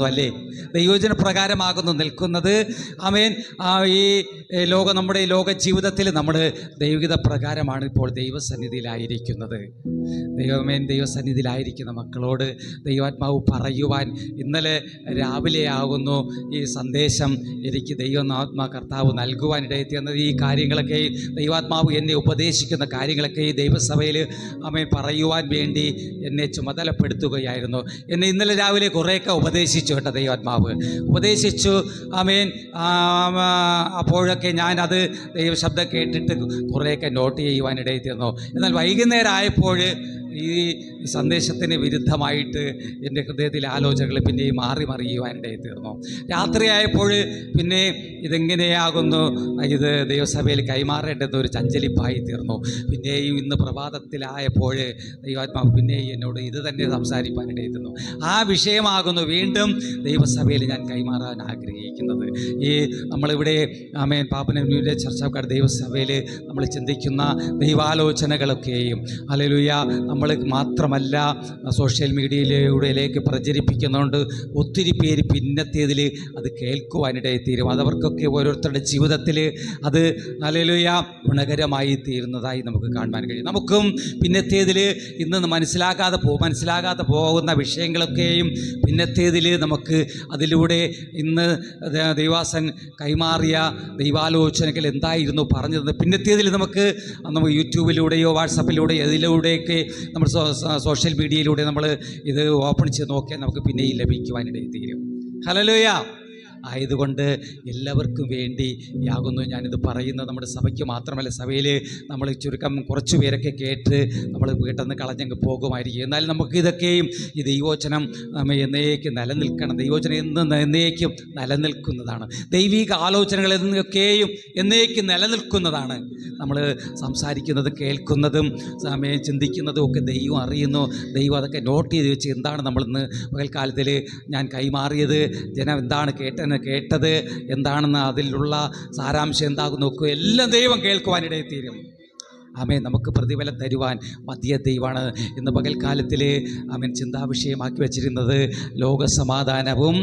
പ്രകാരമാകുന്നു അല്ലേ? ദൈവവചന പ്രകാരമാകുന്നു നിൽക്കുന്നത്. ആമേൻ. ഈ നമ്മുടെ ലോക ജീവിതത്തിൽ നമ്മൾ ദൈവികത പ്രകാരമാണ് ഇപ്പോൾ ദൈവസന്നിധിയിലായിരിക്കുന്നത്. ദൈവസന്നിധിയിലായിരിക്കുന്ന മക്കളോട് ദൈവാത്മാവ് പറയുവാൻ ഇന്നലെ രാവിലെ ആകുന്നു ഈ സന്ദേശം എനിക്ക് ദൈവാത്മാ കർത്താവ് നൽകുവാനിടയെത്തിയെന്നത്. ഈ കാര്യങ്ങളൊക്കെ ദൈവാത്മാവ് എന്നെ ഉപദേശിക്കുന്ന കാര്യങ്ങളൊക്കെ ഈ ദൈവസഭയിൽ ആമേൻ പറയുവാൻ വേണ്ടി എന്നെ ചുമതലപ്പെടുത്തുകയായിരുന്നു. എന്നെ ഇന്നലെ രാവിലെ കുറേയൊക്കെ ഉപദേശിച്ചു കേട്ടോ. ദൈവാത്മാവ് ഉപദേശിച്ചു. ആമേൻ. അപ്പോഴൊക്കെ ഞാനത് ദൈവശബ്ദം കേട്ടിട്ട് കുറേയൊക്കെ നോട്ട് ചെയ്യുവാനിടയെത്തിയിരുന്നു. എന്നാൽ വൈകുന്നേരം ആയപ്പോൾ ഈ സന്ദേശത്തിന് വിരുദ്ധമായിട്ട് എൻ്റെ ഹൃദയത്തിലെ ആലോചനകൾ പിന്നെയും മറിയുവാനിടയിൽ തീർന്നു. രാത്രിയായപ്പോൾ പിന്നെ ഇതെങ്ങനെയാകുന്നു ഇത് ദൈവസഭയിൽ കൈമാറേണ്ടത് ഒരു ചഞ്ചലിപ്പായി തീർന്നു. പിന്നെയും ഇന്ന് പ്രഭാതത്തിലായപ്പോൾ ദൈവാത്മാവ് പിന്നെയും എന്നോട് ഇത് തന്നെ സംസാരിക്കാനിടയിൽ തീർന്നു. ആ വിഷയമാകുന്നു വീണ്ടും ദൈവസഭയിൽ ഞാൻ കൈമാറാൻ ആഗ്രഹിക്കുന്നത്. ഈ നമ്മളിവിടെ ആമേൻ പാപ്പനൂരിലെ ചർച്ചക്കാർ ദൈവസഭയിൽ നമ്മൾ ചിന്തിക്കുന്ന ദൈവാലോചനകളൊക്കെയും ഹല്ലേലൂയ നമ്മൾ മാത്രമല്ല സോഷ്യൽ മീഡിയയിലൂടെയിലേക്ക് പ്രചരിപ്പിക്കുന്നുണ്ട്. ഒത്തിരി പേര് പിന്നത്തേതിൽ അത് കേൾക്കുവാനിടയിൽ തീരും. അതവർക്കൊക്കെ ഓരോരുത്തരുടെ ജീവിതത്തിൽ അത് ഹല്ലേലൂയ ഗുണകരമായി തീരുന്നതായി നമുക്ക് കാണാൻ കഴിയും. നമുക്കും പിന്നത്തേതിൽ ഇന്ന് മനസ്സിലാകാതെ പോകുന്ന വിഷയങ്ങളൊക്കെയും പിന്നത്തേതിൽ നമുക്ക് അതിലൂടെ ഇന്ന് ദൈവാസൻ കൈമാറിയ ദൈവാലോചനകൾ എന്തായിരുന്നു പറഞ്ഞത് പിന്നത്തേതിൽ നമുക്ക് യൂട്യൂബിലൂടെയോ വാട്സപ്പിലൂടെയോ ഇതിലൂടെയൊക്കെ നമ്മൾ സോഷ്യൽ മീഡിയയിലൂടെ നമ്മൾ ഇത് ഓപ്പൺ ചെയ്ത് നോക്കിയാൽ നമുക്ക് പിന്നെയും ലഭിക്കുവാനിടയിൽ തീരും. ഹല്ലേലൂയ. ആയതുകൊണ്ട് എല്ലാവർക്കും വേണ്ടിയാകുന്നു ഞാനിത് പറയുന്നത്. നമ്മുടെ സഭയ്ക്ക് മാത്രമല്ല, സഭയിൽ നമ്മൾ ചുരുക്കം കുറച്ച് പേരൊക്കെ കേട്ട് നമ്മൾ വീട്ടിൽ കളഞ്ഞങ്ങ് പോകുമായിരിക്കും. എന്നാൽ നമുക്ക് ഇതൊക്കെയും ഈ ദൈവവചനം എന്നേക്കും നിലനിൽക്കണം. ദൈവവചനം എന്നേക്കും നിലനിൽക്കുന്നതാണ്. ദൈവിക ആലോചനകൾ എന്നൊക്കെയും എന്നേക്കും നിലനിൽക്കുന്നതാണ്. നമ്മൾ സംസാരിക്കുന്നതും കേൾക്കുന്നതും ചിന്തിക്കുന്നതും ഒക്കെ ദൈവം അറിയുന്നു. ദൈവം അതൊക്കെ നോട്ട് ചെയ്ത് വെച്ച് എന്താണ് നമ്മളിന്ന് പകൽക്കാലത്തിൽ ഞാൻ കൈമാറിയത്, ജനം എന്താണ് കേട്ടത് എന്താണെന്ന് അതിലുള്ള സാരാംശം എന്താകും നോക്കുക, എല്ലാം ദൈവം കേൾക്കുവാനിടയിൽ തീരും. ആമേൻ. നമുക്ക് പ്രതിഫലം തരുവാൻ മധ്യ ദൈവമാണ്. ഇന്ന് പകൽക്കാലത്തിൽ ആമേൻ ചിന്താവിഷയമാക്കി വച്ചിരുന്നത് ലോകസമാധാനവും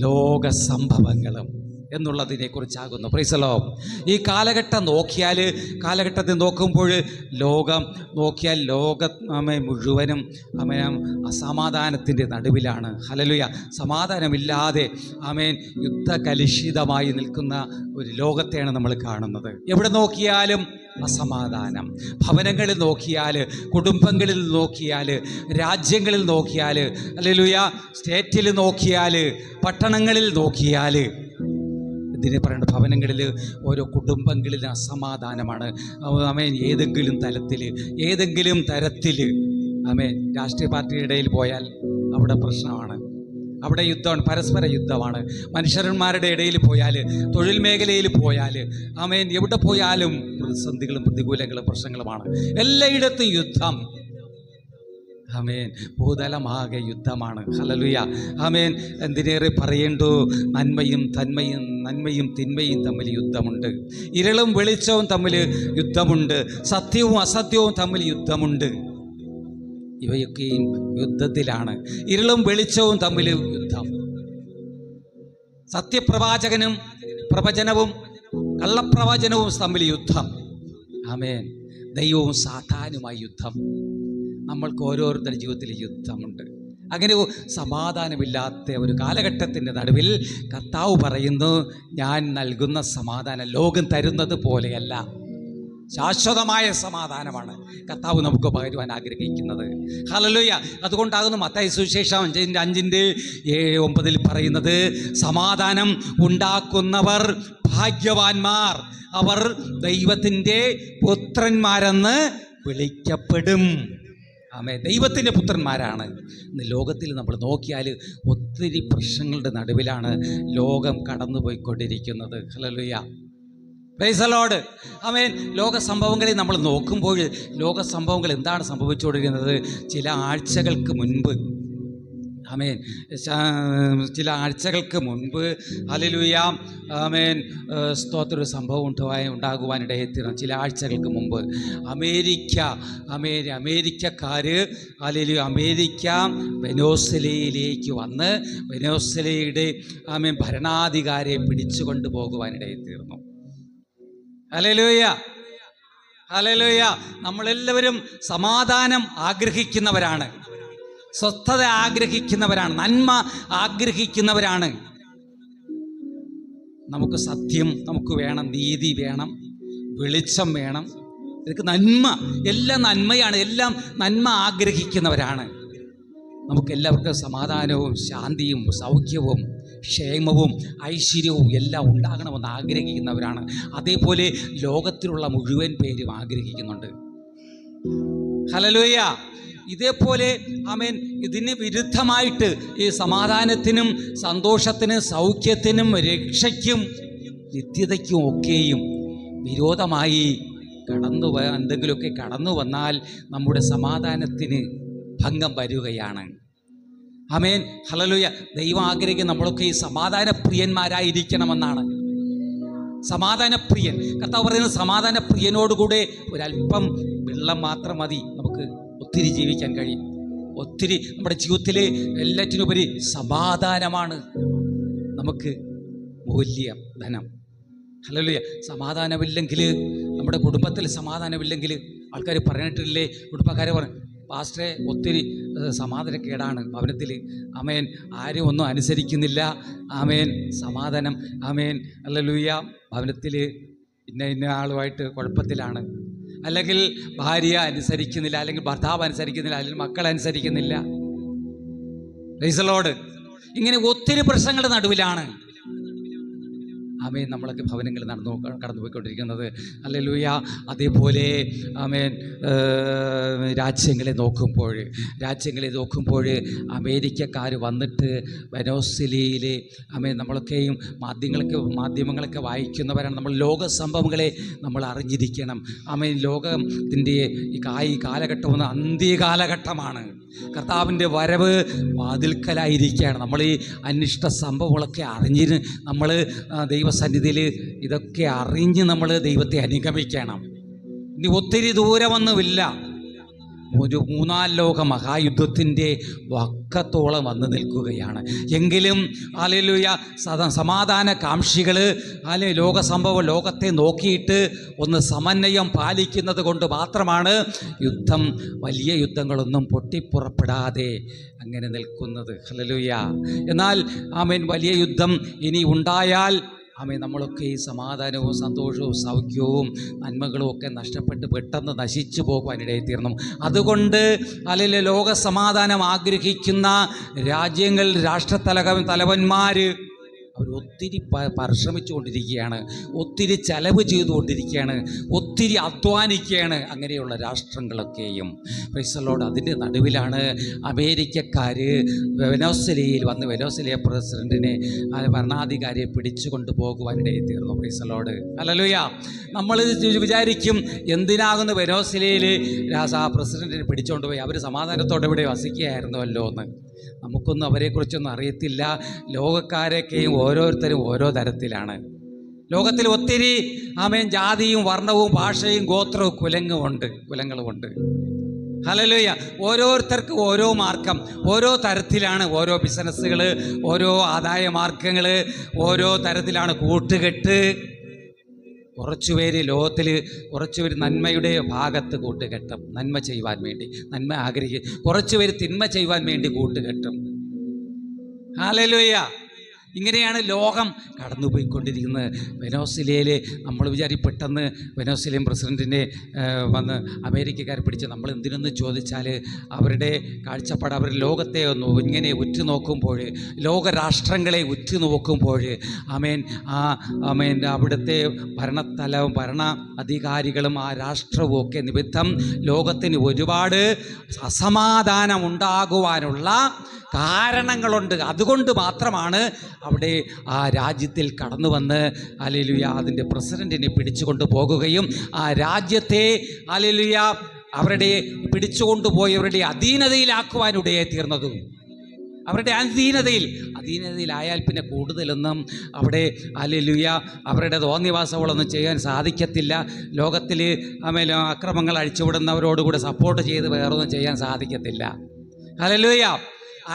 ലോകസംഭവങ്ങളും എന്നുള്ളതിനെക്കുറിച്ചാകുന്നു. Praise the Lord. ഈ കാലഘട്ടത്തിൽ നോക്കുമ്പോൾ ലോകം നോക്കിയാൽ മുഴുവനും അസമാധാനത്തിൻ്റെ നടുവിലാണ്. ഹല്ലേലൂയ. സമാധാനമില്ലാതെ ആമേൻ യുദ്ധകലുഷിതമായി നിൽക്കുന്ന ഒരു ലോകത്തെയാണ് നമ്മൾ കാണുന്നത്. എവിടെ നോക്കിയാലും അസമാധാനം. ഭവനങ്ങളിൽ നോക്കിയാൽ, കുടുംബങ്ങളിൽ നോക്കിയാൽ, രാജ്യങ്ങളിൽ നോക്കിയാൽ, ഹല്ലേലൂയ, സ്റ്റേറ്റിൽ നോക്കിയാൽ, പട്ടണങ്ങളിൽ നോക്കിയാൽ, ഇതിനെ പറയുന്നത് ഭവനങ്ങളിൽ ഓരോ കുടുംബങ്ങളിൽ അസമാധാനമാണ്. ആമേൻ. ഏതെങ്കിലും തരത്തിൽ ആമേൻ രാഷ്ട്രീയ പാർട്ടിയുടെ ഇടയിൽ പോയാൽ അവിടെ പ്രശ്നമാണ്, അവിടെ യുദ്ധമാണ്, പരസ്പര യുദ്ധമാണ്. മനുഷ്യന്മാരുടെ ഇടയിൽ പോയാൽ, തൊഴിൽ മേഖലയിൽ പോയാൽ, ആമേൻ എവിടെ പോയാലും പ്രതിസന്ധികളും പ്രതികൂലങ്ങളും പ്രശ്നങ്ങളുമാണ്. എല്ലായിടത്തും യുദ്ധം. ആമേൻ. ഭൂതലമാകെ യുദ്ധമാണ്. ഹല്ലേലൂയ. ആമേൻ. എന്തിനേറെ പറയേണ്ടു, നന്മയും തിന്മയും തമ്മിൽ യുദ്ധമുണ്ട്. ഇരുളും വെളിച്ചവും തമ്മിൽ യുദ്ധമുണ്ട്. സത്യവും അസത്യവും തമ്മിൽ യുദ്ധമുണ്ട്. ഇവയൊക്കെയും യുദ്ധത്തിലാണ്. ഇരുളും വെളിച്ചവും തമ്മിൽ യുദ്ധം. സത്യപ്രവാചകനും പ്രവചനവും കള്ളപ്രവചനവും തമ്മിൽ യുദ്ധം. ആമേൻ. ദൈവവും സാത്താനുമായി യുദ്ധം. നമ്മൾക്ക് ഓരോരുത്തരുടെ ജീവിതത്തിൽ യുദ്ധമുണ്ട്. അങ്ങനെ സമാധാനമില്ലാത്ത ഒരു കാലഘട്ടത്തിൻ്റെ നടുവിൽ കർത്താവ് പറയുന്നു, ഞാൻ നൽകുന്ന സമാധാനം ലോകം തരുന്നത് പോലെയല്ല, ശാശ്വതമായ സമാധാനമാണ് കർത്താവ് നമുക്ക് പകരുവാൻ ആഗ്രഹിക്കുന്നത്. ഹല്ലേലൂയ. അതുകൊണ്ടാകുന്നു മത്തായി സുവിശേഷം 5:7-9 പറയുന്നത്, സമാധാനം ഉണ്ടാക്കുന്നവർ ഭാഗ്യവാന്മാർ, അവർ ദൈവത്തിൻ്റെ പുത്രന്മാരെന്ന് വിളിക്കപ്പെടും. ആമേൻ. ദൈവത്തിൻ്റെ പുത്രന്മാരാണ്. ഇന്ന് ലോകത്തിൽ നമ്മൾ നോക്കിയാൽ ഒത്തിരി പ്രശ്നങ്ങളുടെ നടുവിലാണ് ലോകം കടന്നുപോയിക്കൊണ്ടിരിക്കുന്നത്. ഹല്ലേലൂയ. Praise the Lord. ആമേൻ. ലോക സംഭവങ്ങളിൽ നമ്മൾ നോക്കുമ്പോൾ ലോക സംഭവങ്ങൾ എന്താണ് സംഭവിച്ചുകൊണ്ടിരിക്കുന്നത്? ചില ആഴ്ചകൾക്ക് മുൻപ് ആമേൻ. ചില ആഴ്ചകൾക്ക് മുൻപ് ഹല്ലേലൂയ ആമേൻ സ്തോത്ര ഒരു സംഭവം ഉണ്ടാകുവാനിടയെത്തിയിരുന്നു. ചില ആഴ്ചകൾക്ക് മുമ്പ് അമേരിക്കക്കാർ ഹല്ലേലൂയ അമേരിക്ക വെനസ്വേലയിലേക്ക് വന്ന് വെനസ്വേലയുടെ ആമേൻ ഭരണാധികാരിയെ പിടിച്ചുകൊണ്ട് പോകുവാനിടയെത്തിയിരുന്നു. Hallelujah hallelujah. നമ്മളെല്ലാവരും സമാധാനം ആഗ്രഹിക്കുന്നവരാണ്, സ്വസ്ഥത ആഗ്രഹിക്കുന്നവരാണ്, നന്മ ആഗ്രഹിക്കുന്നവരാണ്. നമുക്ക് സത്യം നമുക്ക് വേണം, നീതി വേണം, വെളിച്ചം വേണം, ഇതൊക്കെ നന്മ, എല്ലാം നന്മയാണ്, എല്ലാം നന്മ ആഗ്രഹിക്കുന്നവരാണ്. നമുക്കെല്ലാവർക്കും സമാധാനവും ശാന്തിയും സൗഖ്യവും ക്ഷേമവും ഐശ്വര്യവും എല്ലാം ഉണ്ടാകണമെന്ന് ആഗ്രഹിക്കുന്നവരാണ്. അതേപോലെ ലോകത്തിലുള്ള മുഴുവൻ പേരും ആഗ്രഹിക്കുന്നുണ്ട്. ഹല്ലേലൂയ. ഇതേപോലെ ആമേൻ ഇതിന് വിരുദ്ധമായിട്ട് ഈ സമാധാനത്തിനും സന്തോഷത്തിനും സൗഖ്യത്തിനും രക്ഷയ്ക്കും നിത്യതയ്ക്കും ഒക്കെയും വിരോധമായി എന്തെങ്കിലുമൊക്കെ കടന്നു വന്നാൽ നമ്മുടെ സമാധാനത്തിന് ഭംഗം വരികയാണ്. Amen hallelujah. ദൈവം ആഗ്രഹിക്കുന്ന നമ്മളൊക്കെ ഈ സമാധാനപ്രിയന്മാരായിരിക്കണമെന്നാണ്. സമാധാനപ്രിയൻ, കർത്താവ് പറയുന്നത് സമാധാനപ്രിയനോടുകൂടെ ഒരല്പം വെള്ളം മാത്രം മതി, നമുക്ക് ഒത്തിരി ജീവിക്കാൻ കഴിയും. ഒത്തിരി നമ്മുടെ ജീവിതത്തിലെ എല്ലാറ്റിനുപരി സമാധാനമാണ് നമുക്ക് മൂല്യം, ധനം. ഹല്ലേലൂയ. സമാധാനമില്ലെങ്കിൽ, നമ്മുടെ കുടുംബത്തിൽ സമാധാനമില്ലെങ്കിൽ, ആൾക്കാർ പറഞ്ഞിട്ടില്ലേ, കുടുംബക്കാരെ പറഞ്ഞു, പാസ്റ്ററെ ഒത്തിരി സമാധാനക്കേടാണ് ഭവനത്തിൽ, ആമേൻ ആരും ഒന്നും അനുസരിക്കുന്നില്ല, ആമേൻ സമാധാനം, ആമേൻ ഹല്ലേലൂയ ഭവനത്തിൽ ഇന്ന ആളുമായിട്ട് കുഴപ്പത്തിലാണ്, അല്ലെങ്കിൽ ഭാര്യ അനുസരിക്കുന്നില്ല, അല്ലെങ്കിൽ ഭർത്താവ് അനുസരിക്കുന്നില്ല, അല്ലെങ്കിൽ മക്കൾ അനുസരിക്കുന്നില്ല. Price the Lord. ഇങ്ങനെ ഒത്തിരി പ്രശ്നങ്ങളുടെ നടുവിലാണ് ആമേൻ നമ്മളൊക്കെ ഭവനങ്ങൾ കടന്നുപോയിക്കൊണ്ടിരിക്കുന്നത്. ഹല്ലേലൂയ. അതേപോലെ ആമേൻ രാജ്യങ്ങളെ നോക്കുമ്പോൾ അമേരിക്കക്കാർ വന്നിട്ട് വെനസ്വേലയിലെ ആമേൻ നമ്മളൊക്കെയും മാധ്യമങ്ങളൊക്കെ വായിക്കുന്നവരാണ്. നമ്മൾ ലോക സംഭവങ്ങളെ നമ്മൾ അറിഞ്ഞിരിക്കണം. ആമേൻ ലോകത്തിൻ്റെ ഈ കാലഘട്ടം ഒന്ന് അന്ത്യകാലഘട്ടമാണ്. കർത്താവിൻ്റെ വരവ് വാതിൽക്കലായിരിക്കുകയാണ്. നമ്മൾ ഈ അനിഷ്ട സംഭവങ്ങളൊക്കെ അറിഞ്ഞിന് നമ്മൾ ദൈവസന്നിധിയിൽ ഇതൊക്കെ അറിഞ്ഞ് നമ്മൾ ദൈവത്തെ അനുഗമിക്കണം. ഇനി ഒത്തിരി ദൂരമൊന്നുമില്ല, ഒരു 3-ാം ലോക മഹായുദ്ധത്തിൻ്റെ വക്കത്തോളം വന്ന് നിൽക്കുകയാണ്. എങ്കിലും ഹല്ലേലൂയ സമാധാന കാംക്ഷികൾ ലോകത്തെ നോക്കിയിട്ട് ഒന്ന് സമന്വയം പാലിക്കുന്നത് കൊണ്ട് മാത്രമാണ് വലിയ യുദ്ധങ്ങളൊന്നും പൊട്ടിപ്പുറപ്പെടാതെ അങ്ങനെ നിൽക്കുന്നത്. ഹല്ലേലൂയ. എന്നാൽ ആമേൻ വലിയ യുദ്ധം ഇനി ഉണ്ടായാൽ ആമേൻ നമ്മളൊക്കെ ഈ സമാധാനവും സന്തോഷവും സൗഖ്യവും നന്മകളും ഒക്കെ നഷ്ടപ്പെട്ട് പെട്ടെന്ന് നശിച്ചു പോകുവാനിടയിത്തീർന്നു. അതുകൊണ്ട് അല്ലെങ്കിൽ ലോക സമാധാനം ആഗ്രഹിക്കുന്ന രാജ്യങ്ങൾ രാഷ്ട്രത്തലവന്മാർ അവർ ഒത്തിരി പരിശ്രമിച്ചുകൊണ്ടിരിക്കുകയാണ്, ഒത്തിരി ചെലവ് ചെയ്തുകൊണ്ടിരിക്കുകയാണ്, ഒത്തിരി അധ്വാനിക്കുകയാണ് അങ്ങനെയുള്ള രാഷ്ട്രങ്ങളൊക്കെയും. Price the Lord. അതിൻ്റെ നടുവിലാണ് അമേരിക്കക്കാർ വെനസ്വേലയെ പ്രസിഡന്റിനെ ഭരണാധികാരിയെ പിടിച്ചു കൊണ്ടുപോകുവാനിടയിത്തീർന്നു. Praise the Lord. ഹല്ലേലൂയ. നമ്മൾ വിചാരിക്കും, എന്തിനാകുന്നു വെനസ്വേലയിൽ പ്രസിഡന്റിനെ പിടിച്ചുകൊണ്ട് പോയി, അവർ സമാധാനത്തോടെ ഇവിടെ വസിക്കുകയായിരുന്നുവല്ലോ എന്ന്. നമുക്കൊന്നും അവരെക്കുറിച്ചൊന്നും അറിയത്തില്ല. ലോകക്കാരൊക്കെയും ഓരോരുത്തരും ഓരോ തരത്തിലാണ്. ലോകത്തിൽ ഒത്തിരി ആമേൻ ജാതിയും വർണ്ണവും ഭാഷയും ഗോത്രവും കുലങ്ങളുമുണ്ട്. ഹല്ലേലൂയ. ഓരോരുത്തർക്കും ഓരോ മാർഗം, ഓരോ തരത്തിലാണ്, ഓരോ ബിസിനസ്സുകൾ, ഓരോ ആദായ മാർഗങ്ങൾ, ഓരോ തരത്തിലാണ് കൂട്ടുകെട്ട്. കുറച്ചുപേര് നന്മയുടെ ഭാഗത്ത് കൂട്ടുകെട്ടും, നന്മ ചെയ്യുവാൻ വേണ്ടി, നന്മ ആഗ്രഹിക്കും. കുറച്ചുപേര് തിന്മ ചെയ്യുവാൻ വേണ്ടി കൂട്ടുകെട്ടും. ഹല്ലേലൂയ. ഇങ്ങനെയാണ് ലോകം കടന്നുപോയിക്കൊണ്ടിരിക്കുന്നത്. വെനസ്വേലയിൽ നമ്മൾ പെട്ടെന്ന് വെനസ്വേലിയൻ പ്രസിഡൻറ്റിനെ വന്ന് അമേരിക്കക്കാർ പിടിച്ച് നമ്മൾ എന്തിനെന്ന് ചോദിച്ചാൽ അവരുടെ കാഴ്ചപ്പാട്, അവർ ലോകത്തെ ഒന്ന് ഇങ്ങനെ ഉറ്റുനോക്കുമ്പോൾ, ലോകരാഷ്ട്രങ്ങളെ ഉറ്റുനോക്കുമ്പോൾ ആമേൻ അവിടുത്തെ ഭരണ അധികാരികളും ആ രാഷ്ട്രവും ഒക്കെ നിമിത്തം ലോകത്തിന് ഒരുപാട് അസമാധാനം ഉണ്ടാകുവാനുള്ള കാരണങ്ങളുണ്ട്. അതുകൊണ്ട് മാത്രമാണ് അവിടെ ആ രാജ്യത്തിൽ കടന്നു വന്ന് ഹല്ലേലൂയ അതിൻ്റെ പ്രസിഡന്റിനെ പിടിച്ചുകൊണ്ട് പോകുകയും ആ രാജ്യത്തെ ഹല്ലേലൂയ അവരുടെ പിടിച്ചുകൊണ്ടുപോയവരുടെ അധീനതയിലാക്കുവാനിടയായി തീർന്നതും. അവരുടെ അധീനതയിലായാൽ പിന്നെ കൂടുതലൊന്നും അവിടെ ഹല്ലേലൂയ അവരുടെ തോന്നിവാസങ്ങളൊന്നും ചെയ്യാൻ സാധിക്കത്തില്ല. ലോകത്തിൽ അക്രമങ്ങൾ അഴിച്ചുവിടുന്നവരോടുകൂടെ സപ്പോർട്ട് ചെയ്ത് വേറൊന്നും ചെയ്യാൻ സാധിക്കത്തില്ല. ഹല്ലേലൂയ.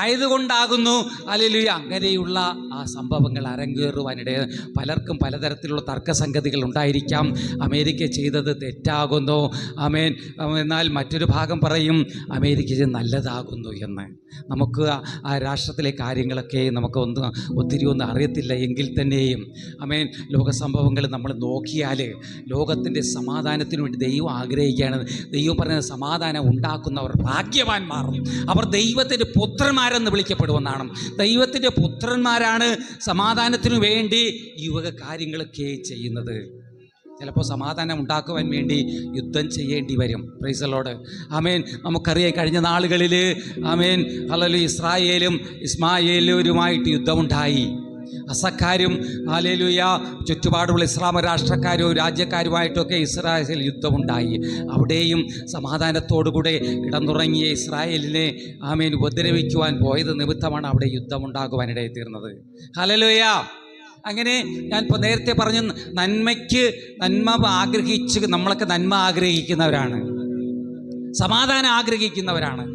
ആയതുകൊണ്ടാകുന്നു ഹല്ലേലൂയ അങ്ങനെയുള്ള ആ സംഭവങ്ങൾ അരങ്ങേറുവാനിട. പലർക്കും പലതരത്തിലുള്ള തർക്കസംഗതികൾ ഉണ്ടായിരിക്കാം. അമേരിക്ക ചെയ്തത് തെറ്റാകുന്നു, ആമേൻ, എന്നാൽ മറ്റൊരു ഭാഗം പറയും അമേരിക്ക ചെയ്ത് നല്ലതാകുന്നു എന്ന്. നമുക്ക് ആ രാഷ്ട്രത്തിലെ കാര്യങ്ങളൊക്കെ നമുക്ക് ഒത്തിരി ഒന്നും അറിയത്തില്ല എങ്കിൽ തന്നെയും ആമേൻ, ലോക സംഭവങ്ങൾ നമ്മൾ നോക്കിയാൽ ലോകത്തിൻ്റെ സമാധാനത്തിന് വേണ്ടി ദൈവം ആഗ്രഹിക്കുകയാണ്. ദൈവം പറയുന്നത് സമാധാനം ഉണ്ടാക്കുന്നവർ ഭാഗ്യവാന്മാർ, അവർ ദൈവത്തിൻ്റെ പുത്രന്മാരെന്ന് വിളിക്കപ്പെടുമെന്നാണ്. ദൈവത്തിൻ്റെ പുത്രന്മാരാണ് സമാധാനത്തിനു വേണ്ടി ഈ വക കാര്യങ്ങളൊക്കെ ചെയ്യുന്നത്. ചിലപ്പോൾ സമാധാനം ഉണ്ടാക്കുവാൻ വേണ്ടി യുദ്ധം ചെയ്യേണ്ടി വരും. Praise the Lord. ആമേൻ. നമുക്കറിയാം കഴിഞ്ഞ നാളുകളിൽ ആമേൻ ഹല്ലേലൂയ ഇസ്രായേലും ഇസ്മായേലൂരുമായിട്ട് യുദ്ധമുണ്ടായി. അസക്കാരും ഹല്ലേലൂയ ചുറ്റുപാടുള്ള ഇസ്ലാം രാഷ്ട്രക്കാരും രാജ്യക്കാരുമായിട്ടൊക്കെ ഇസ്രായേൽ യുദ്ധമുണ്ടായി. അവിടെയും സമാധാനത്തോടുകൂടെ കിടന്നുറങ്ങിയ ഇസ്രായേലിനെ ആമേൻ ഉപദ്രവിക്കുവാൻ പോയത് നിമിത്തമാണ് അവിടെ യുദ്ധമുണ്ടാകുവാനിടയിൽ തീർന്നത്. ഹല്ലേലൂയ. അങ്ങനെ ഞാൻ ഇപ്പോൾ നേരത്തെ പറഞ്ഞു, നന്മ ആഗ്രഹിച്ച് നമ്മളൊക്കെ നന്മ ആഗ്രഹിക്കുന്നവരാണ്, സമാധാനം ആഗ്രഹിക്കുന്നവരാണ്,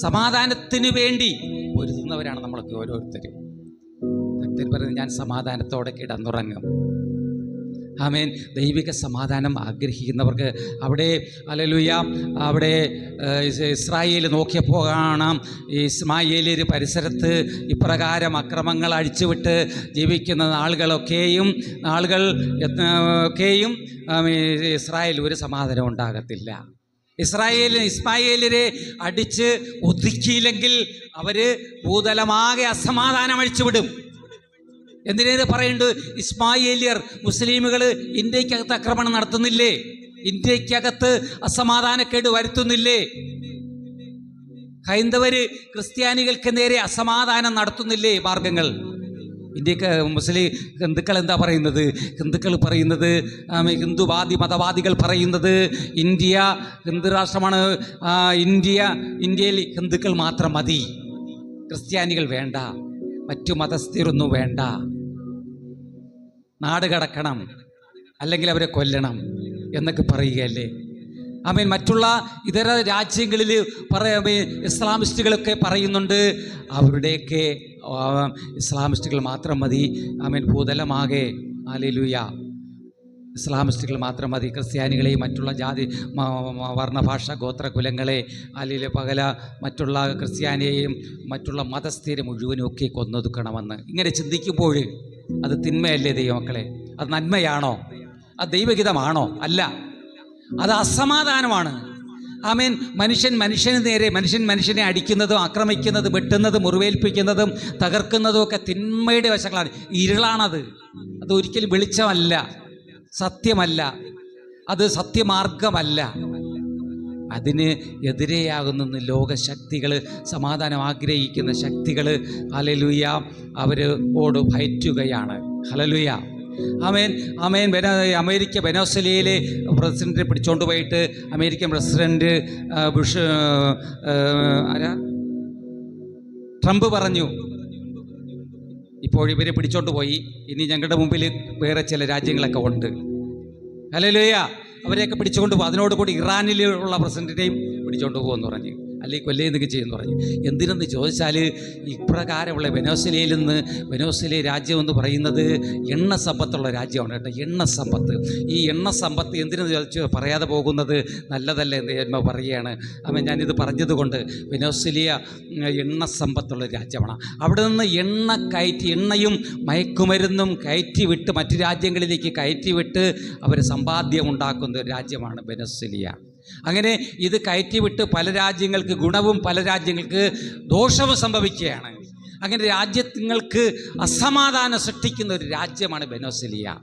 സമാധാനത്തിന് വേണ്ടി പൊരുതുന്നവരാണ് നമ്മളൊക്കെ ഓരോരുത്തരും. ഭക്തൻ പറയുന്നത് ഞാൻ സമാധാനത്തോടെ കിടന്നുറങ്ങും. ആമേൻ. ദൈവിക സമാധാനം ആഗ്രഹിക്കുന്നവർക്ക് അവിടെ ഹല്ലേലൂയ അവിടെ ഇസ്രായേൽ നോക്കിയപ്പോൾ കാണാം ഇസ്മായേലിയർ പരിസരത്ത് ഇപ്രകാരം അക്രമങ്ങൾ അഴിച്ചുവിട്ട് ജീവിക്കുന്ന ആളുകളൊക്കെയും ഇസ്രായേൽ ഒരു സമാധാനം ഉണ്ടാകത്തില്ല. ഇസ്മായേലിനെ അടിച്ച് ഒതുക്കിയില്ലെങ്കിൽ അവർ ഭൂതലമാകെ അസമാധാനം അഴിച്ചുവിടും. എന്തിനേത് പറയുന്നുണ്ട്? ഇസ്മായേലിയർ മുസ്ലിമുകൾ ഇന്ത്യക്കകത്ത് ആക്രമണം നടത്തുന്നില്ലേ? ഇന്ത്യക്കകത്ത് അസമാധാനക്കേട് വരുത്തുന്നില്ലേ? ഹൈന്ദവര് ക്രിസ്ത്യാനികൾക്ക് നേരെ അസമാധാനം നടത്തുന്നില്ലേ? മാർഗങ്ങൾ ഇന്ത്യക്ക് മുസ്ലിം ഹിന്ദുക്കൾ എന്താ പറയുന്നത്? ഹിന്ദുക്കൾ പറയുന്നത് മതവാദികൾ പറയുന്നത് ഇന്ത്യ ഹിന്ദു രാഷ്ട്രമാണ്, ഇന്ത്യയിൽ ഹിന്ദുക്കൾ മാത്രം മതി, ക്രിസ്ത്യാനികൾ വേണ്ട, മറ്റു മതസ്ഥരൊന്നും വേണ്ട, നാട് കടക്കണം, അല്ലെങ്കിൽ അവരെ കൊല്ലണം എന്നൊക്കെ പറയുകയല്ലേ. ആമേൻ. മറ്റുള്ള ഇതര രാജ്യങ്ങളിൽ ഇസ്ലാമിസ്റ്റുകളൊക്കെ പറയുന്നുണ്ട് അവരുടെയൊക്കെ ഇസ്ലാമിസ്റ്റുകൾ മാത്രം മതി, ആമേൻ, ഭൂതലമാകെ ഹല്ലേലൂയ ഇസ്ലാമിസ്റ്റുകൾ മാത്രം മതി, ക്രിസ്ത്യാനികളെയും മറ്റുള്ള ജാതി വർണ്ണഭാഷ ഗോത്രകുലങ്ങളെ അല്ലെങ്കിൽ മറ്റുള്ള ക്രിസ്ത്യാനിയെയും മറ്റുള്ള മതസ്ഥരെ മുഴുവനും ഒക്കെ കൊന്നൊതുക്കണമെന്ന് ഇങ്ങനെ ചിന്തിക്കുമ്പോൾ അത് തിന്മയല്ലേ ദൈവമക്കളെ? അത് നന്മയാണോ? അത് ദൈവഹിതമാണോ? അല്ല, അത് അസമാധാനമാണ്. ആമേൻ. മനുഷ്യനെ അടിക്കുന്നതും ആക്രമിക്കുന്നതും വെട്ടുന്നതും മുറിവേൽപ്പിക്കുന്നതും തകർക്കുന്നതും ഒക്കെ തിന്മയുടെ വശങ്ങളാണ്. ഇരുളാണത്. അത് ഒരിക്കലും വെളിച്ചമല്ല, സത്യമല്ല, അത് സത്യമാർഗമല്ല. അതിന് എതിരെയാകുന്ന ലോകശക്തികൾ, സമാധാനം ആഗ്രഹിക്കുന്ന ശക്തികൾ ഹല്ലേലൂയ അവരോട് ഭയറ്റുകയാണ്. ഹല്ലേലൂയ. ആമേൻ. ആമേൻ. അമേരിക്ക വെനസ്വേലയിലെ പ്രസിഡന്റിനെ പിടിച്ചുകൊണ്ട് പോയിട്ട് അമേരിക്കൻ പ്രസിഡന്റ് ട്രംപ് പറഞ്ഞു, ഇപ്പോൾ ഇവരെ പിടിച്ചോണ്ട് പോയി, ഇനി ഞങ്ങളുടെ മുമ്പിൽ വേറെ ചില രാജ്യങ്ങളൊക്കെ ഉണ്ട്. ഹല്ലേലൂയ. അവരെയൊക്കെ പിടിച്ചുകൊണ്ട് പോകും. അതിനോടുകൂടി ഇറാനിലുള്ള പ്രസിഡന്റിനെയും പിടിച്ചോണ്ട് പോകുമെന്ന് പറഞ്ഞു, അല്ലെങ്കിൽ കൊല്ലുന്നൊക്കെ ചെയ്യുമെന്ന് പറഞ്ഞു. എന്തിനെന്ന് ചോദിച്ചാൽ ഇപ്രകാരമുള്ള വെനസ്വേല രാജ്യം എന്ന് പറയുന്നത് എണ്ണ സമ്പത്തുള്ള രാജ്യമാണ് കേട്ടോ. എണ്ണ സമ്പത്ത്. ഈ എണ്ണ സമ്പത്ത് എന്തിനെന്ന് ചോദിച്ചു പറയാതെ പോകുന്നത് നല്ലതല്ല എന്ന് ഞാൻ പറയുകയാണ്. അപ്പം ഞാനിത് പറഞ്ഞതുകൊണ്ട് വെനസ്വേല എണ്ണ സമ്പത്തുള്ള രാജ്യമാണ്. അവിടെ നിന്ന് എണ്ണയും മയക്കുമരുന്നും കയറ്റിവിട്ട് മറ്റു രാജ്യങ്ങളിലേക്ക് കയറ്റിവിട്ട് അവർ സമ്പാദ്യം ഉണ്ടാക്കുന്ന ഒരു രാജ്യമാണ് വെനസ്വേല. അങ്ങനെ ഇത് കയറ്റിവിട്ട് പല രാജ്യങ്ങൾക്ക് ഗുണവും പല രാജ്യങ്ങൾക്ക് ദോഷവും സംഭവിക്കുകയാണ്. അങ്ങനെ രാജ്യങ്ങൾക്ക് അസമാധാനം സൃഷ്ടിക്കുന്ന ഒരു രാജ്യമാണ് വെനസ്വേല.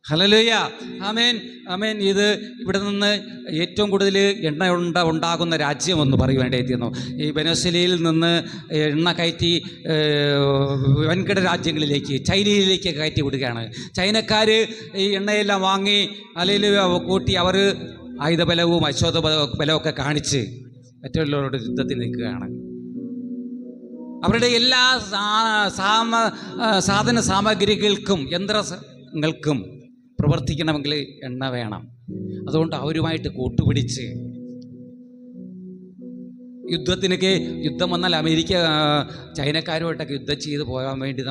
ഹല്ലേലൂയ. ആമേൻ. ആമേൻ. ഇത് ഇവിടെ നിന്ന് ഏറ്റവും കൂടുതൽ എണ്ണ ഉണ്ടാകുന്ന രാജ്യമെന്ന് പറയുവേണ്ടിയിരുന്നു. ഈ വെനസ്വേലയിൽ നിന്ന് എണ്ണ കയറ്റി വൻകിട രാജ്യങ്ങളിലേക്ക്, ചൈനയിലേക്ക് കയറ്റി വിടുകയാണ്. ചൈനക്കാർ ഈ എണ്ണയെല്ലാം വാങ്ങി അല്ലെങ്കിൽ കൂട്ടി അവർ ആയുധബലവും ബലമൊക്കെ കാണിച്ച് മറ്റുള്ളവരോട് യുദ്ധത്തിൽ നിൽക്കുകയാണ്. അവരുടെ എല്ലാ സാധന സാമഗ്രികൾക്കും യന്ത്രങ്ങൾക്കും പ്രവർത്തിക്കണമെങ്കിൽ എണ്ണ വേണം. അതുകൊണ്ട് അവരുമായിട്ട് കൂട്ടുപിടിച്ച് യുദ്ധം വന്നാൽ അമേരിക്ക ചൈനക്കാരുമായിട്ടൊക്കെ യുദ്ധം ചെയ്ത് പോകാൻ വേണ്ടി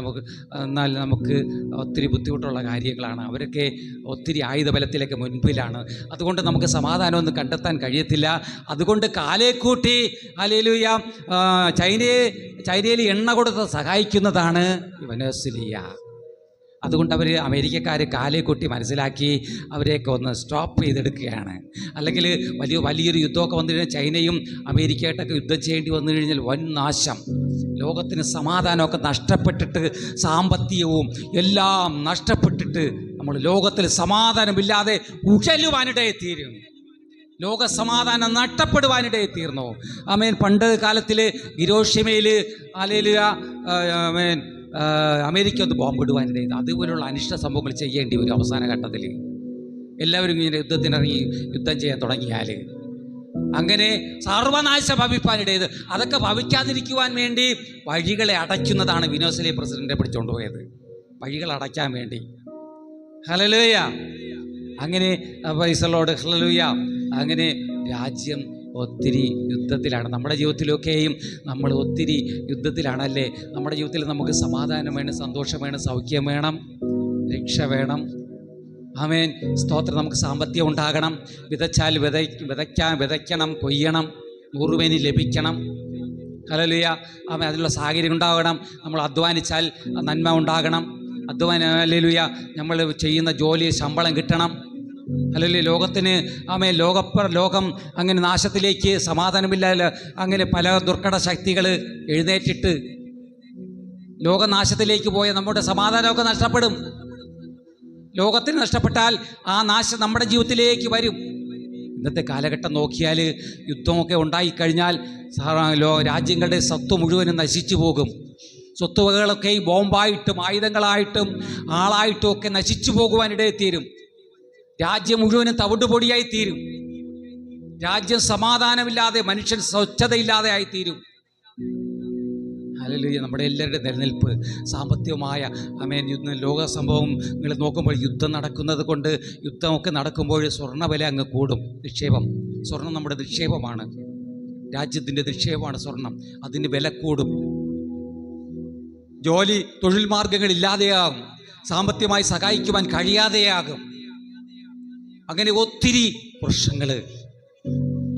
എന്നാൽ നമുക്ക് ഒത്തിരി ബുദ്ധിമുട്ടുള്ള കാര്യങ്ങളാണ്. അവരൊക്കെ ഒത്തിരി ആയുധബലത്തിലേക്ക് മുൻപിലാണ്. അതുകൊണ്ട് നമുക്ക് സമാധാനമൊന്നും കണ്ടെത്താൻ കഴിയത്തില്ല. അതുകൊണ്ട് കാലേക്കൂട്ടി ഹല്ലേലൂയ ചൈനയിൽ എണ്ണ കൊടുത്ത് സഹായിക്കുന്നതാണ് വെനസ്വേല. അതുകൊണ്ട് അവർ അമേരിക്കക്കാർ കാലേ കൂട്ടി മനസ്സിലാക്കി അവരെയൊക്കെ ഒന്ന് സ്റ്റോപ്പ് ചെയ്തെടുക്കുകയാണ്. അല്ലെങ്കിൽ വലിയൊരു യുദ്ധമൊക്കെ വന്നു കഴിഞ്ഞാൽ ചൈനയും അമേരിക്കയായിട്ടൊക്കെ യുദ്ധം ചെയ്യേണ്ടി വന്നു കഴിഞ്ഞാൽ വൻ നാശം. ലോകത്തിന് സമാധാനമൊക്കെ നഷ്ടപ്പെട്ടിട്ട്, സാമ്പത്തികവും എല്ലാം നഷ്ടപ്പെട്ടിട്ട് നമ്മൾ ലോകത്തിൽ സമാധാനമില്ലാതെ ഉഴലുവാനിടയെത്തീരും. ലോക സമാധാനം നഷ്ടപ്പെടുവാനിടയെത്തീർന്നു. ആമേൻ. പണ്ട് കാലത്തിൽ ഹിരോഷിമയിൽ അമേരിക്ക ഒന്ന് ബോംബിടുവാനിടയിൽ അതുപോലുള്ള അനിഷ്ട സംഭവങ്ങൾ ചെയ്യേണ്ടി വരും. അവസാന ഘട്ടത്തിൽ എല്ലാവരും ഇങ്ങനെ യുദ്ധത്തിനിറങ്ങി യുദ്ധം ചെയ്യാൻ തുടങ്ങിയാൽ അങ്ങനെ സർവനാശം ഭവിപ്പാനിടയത്. അതൊക്കെ ഭവിക്കാതിരിക്കുവാൻ വേണ്ടി വഴികളെ അടയ്ക്കുന്നതാണ് വെനസ്വേല പ്രസിഡന്റിനെ പിടിച്ചുകൊണ്ടുപോയത്. വഴികൾ അടയ്ക്കാൻ വേണ്ടി. ഹല്ലേലൂയ. അങ്ങനെ പ്രൈസ് ദി ലോർഡ്. ഹല്ലേലൂയ. അങ്ങനെ രാജ്യം ഒത്തിരി യുദ്ധത്തിലാണ്. നമ്മുടെ ജീവിതത്തിലൊക്കെയും നമ്മൾ ഒത്തിരി യുദ്ധത്തിലാണല്ലേ. നമ്മുടെ ജീവിതത്തിൽ നമുക്ക് സമാധാനം വേണം, സന്തോഷം വേണം, സൗഖ്യം വേണം, രക്ഷ വേണം. ആമേൻ. സ്തോത്രം. നമുക്ക് സാമ്പത്തികം ഉണ്ടാകണം. വിതച്ചാൽ വിതയ്ക്കണം, കൊയ്യണം, 100 പേനി ലഭിക്കണം. ഹല്ലേലൂയ. ആമേൻ. അതിനുള്ള സാഹചര്യം ഉണ്ടാകണം. നമ്മൾ അധ്വാനിച്ചാൽ നന്മ ഉണ്ടാകണം. ഹല്ലേലൂയ. നമ്മൾ ചെയ്യുന്ന ജോലി ശമ്പളം കിട്ടണം. അല്ലെങ്കിൽ ലോകത്തിന് ലോകം അങ്ങനെ നാശത്തിലേക്ക്, സമാധാനമില്ല, അങ്ങനെ പല ദുർഘട ശക്തികൾ എഴുന്നേറ്റിട്ട് ലോകനാശത്തിലേക്ക് പോയ നമ്മുടെ സമാധാനമൊക്കെ നഷ്ടപ്പെടും. ലോകത്തിന് നഷ്ടപ്പെട്ടാൽ ആ നാശം നമ്മുടെ ജീവിതത്തിലേക്ക് വരും. ഇന്നത്തെ കാലഘട്ടം നോക്കിയാൽ യുദ്ധമൊക്കെ ഉണ്ടായിക്കഴിഞ്ഞാൽ രാജ്യങ്ങളുടെ സ്വത്ത് മുഴുവനും നശിച്ചു പോകും. സ്വത്തുവകകളൊക്കെ ബോംബായിട്ടും ആയുധങ്ങളായിട്ടും ആളായിട്ടും ഒക്കെ നശിച്ചു പോകുവാനിടയെത്തീരും. രാജ്യം മുഴുവനും തവിടുപൊടിയായി തീരും. രാജ്യം സമാധാനമില്ലാതെ, മനുഷ്യൻ സ്വച്ഛതയില്ലാതെ ആയിത്തീരും. ഹല്ലേലൂയ. നമ്മുടെ എല്ലാവരുടെ നിലനിൽപ്പ് സാമ്പത്തികമായ ലോക സംഭവങ്ങൾ നോക്കുമ്പോൾ യുദ്ധം നടക്കുന്നത് കൊണ്ട്, യുദ്ധമൊക്കെ നടക്കുമ്പോൾ സ്വർണ്ണവില അങ്ങ് കൂടും. സ്വർണം നമ്മുടെ നിക്ഷേപമാണ്. രാജ്യത്തിൻ്റെ നിക്ഷേപമാണ് സ്വർണം. അതിന് വില കൂടും. തൊഴിൽ മാർഗങ്ങൾ ഇല്ലാതെയാകും. സാമ്പത്തികമായി സഹായിക്കുവാൻ കഴിയാതെയാകും. അങ്ങനെ ഒത്തിരി പ്രശ്നങ്ങൾ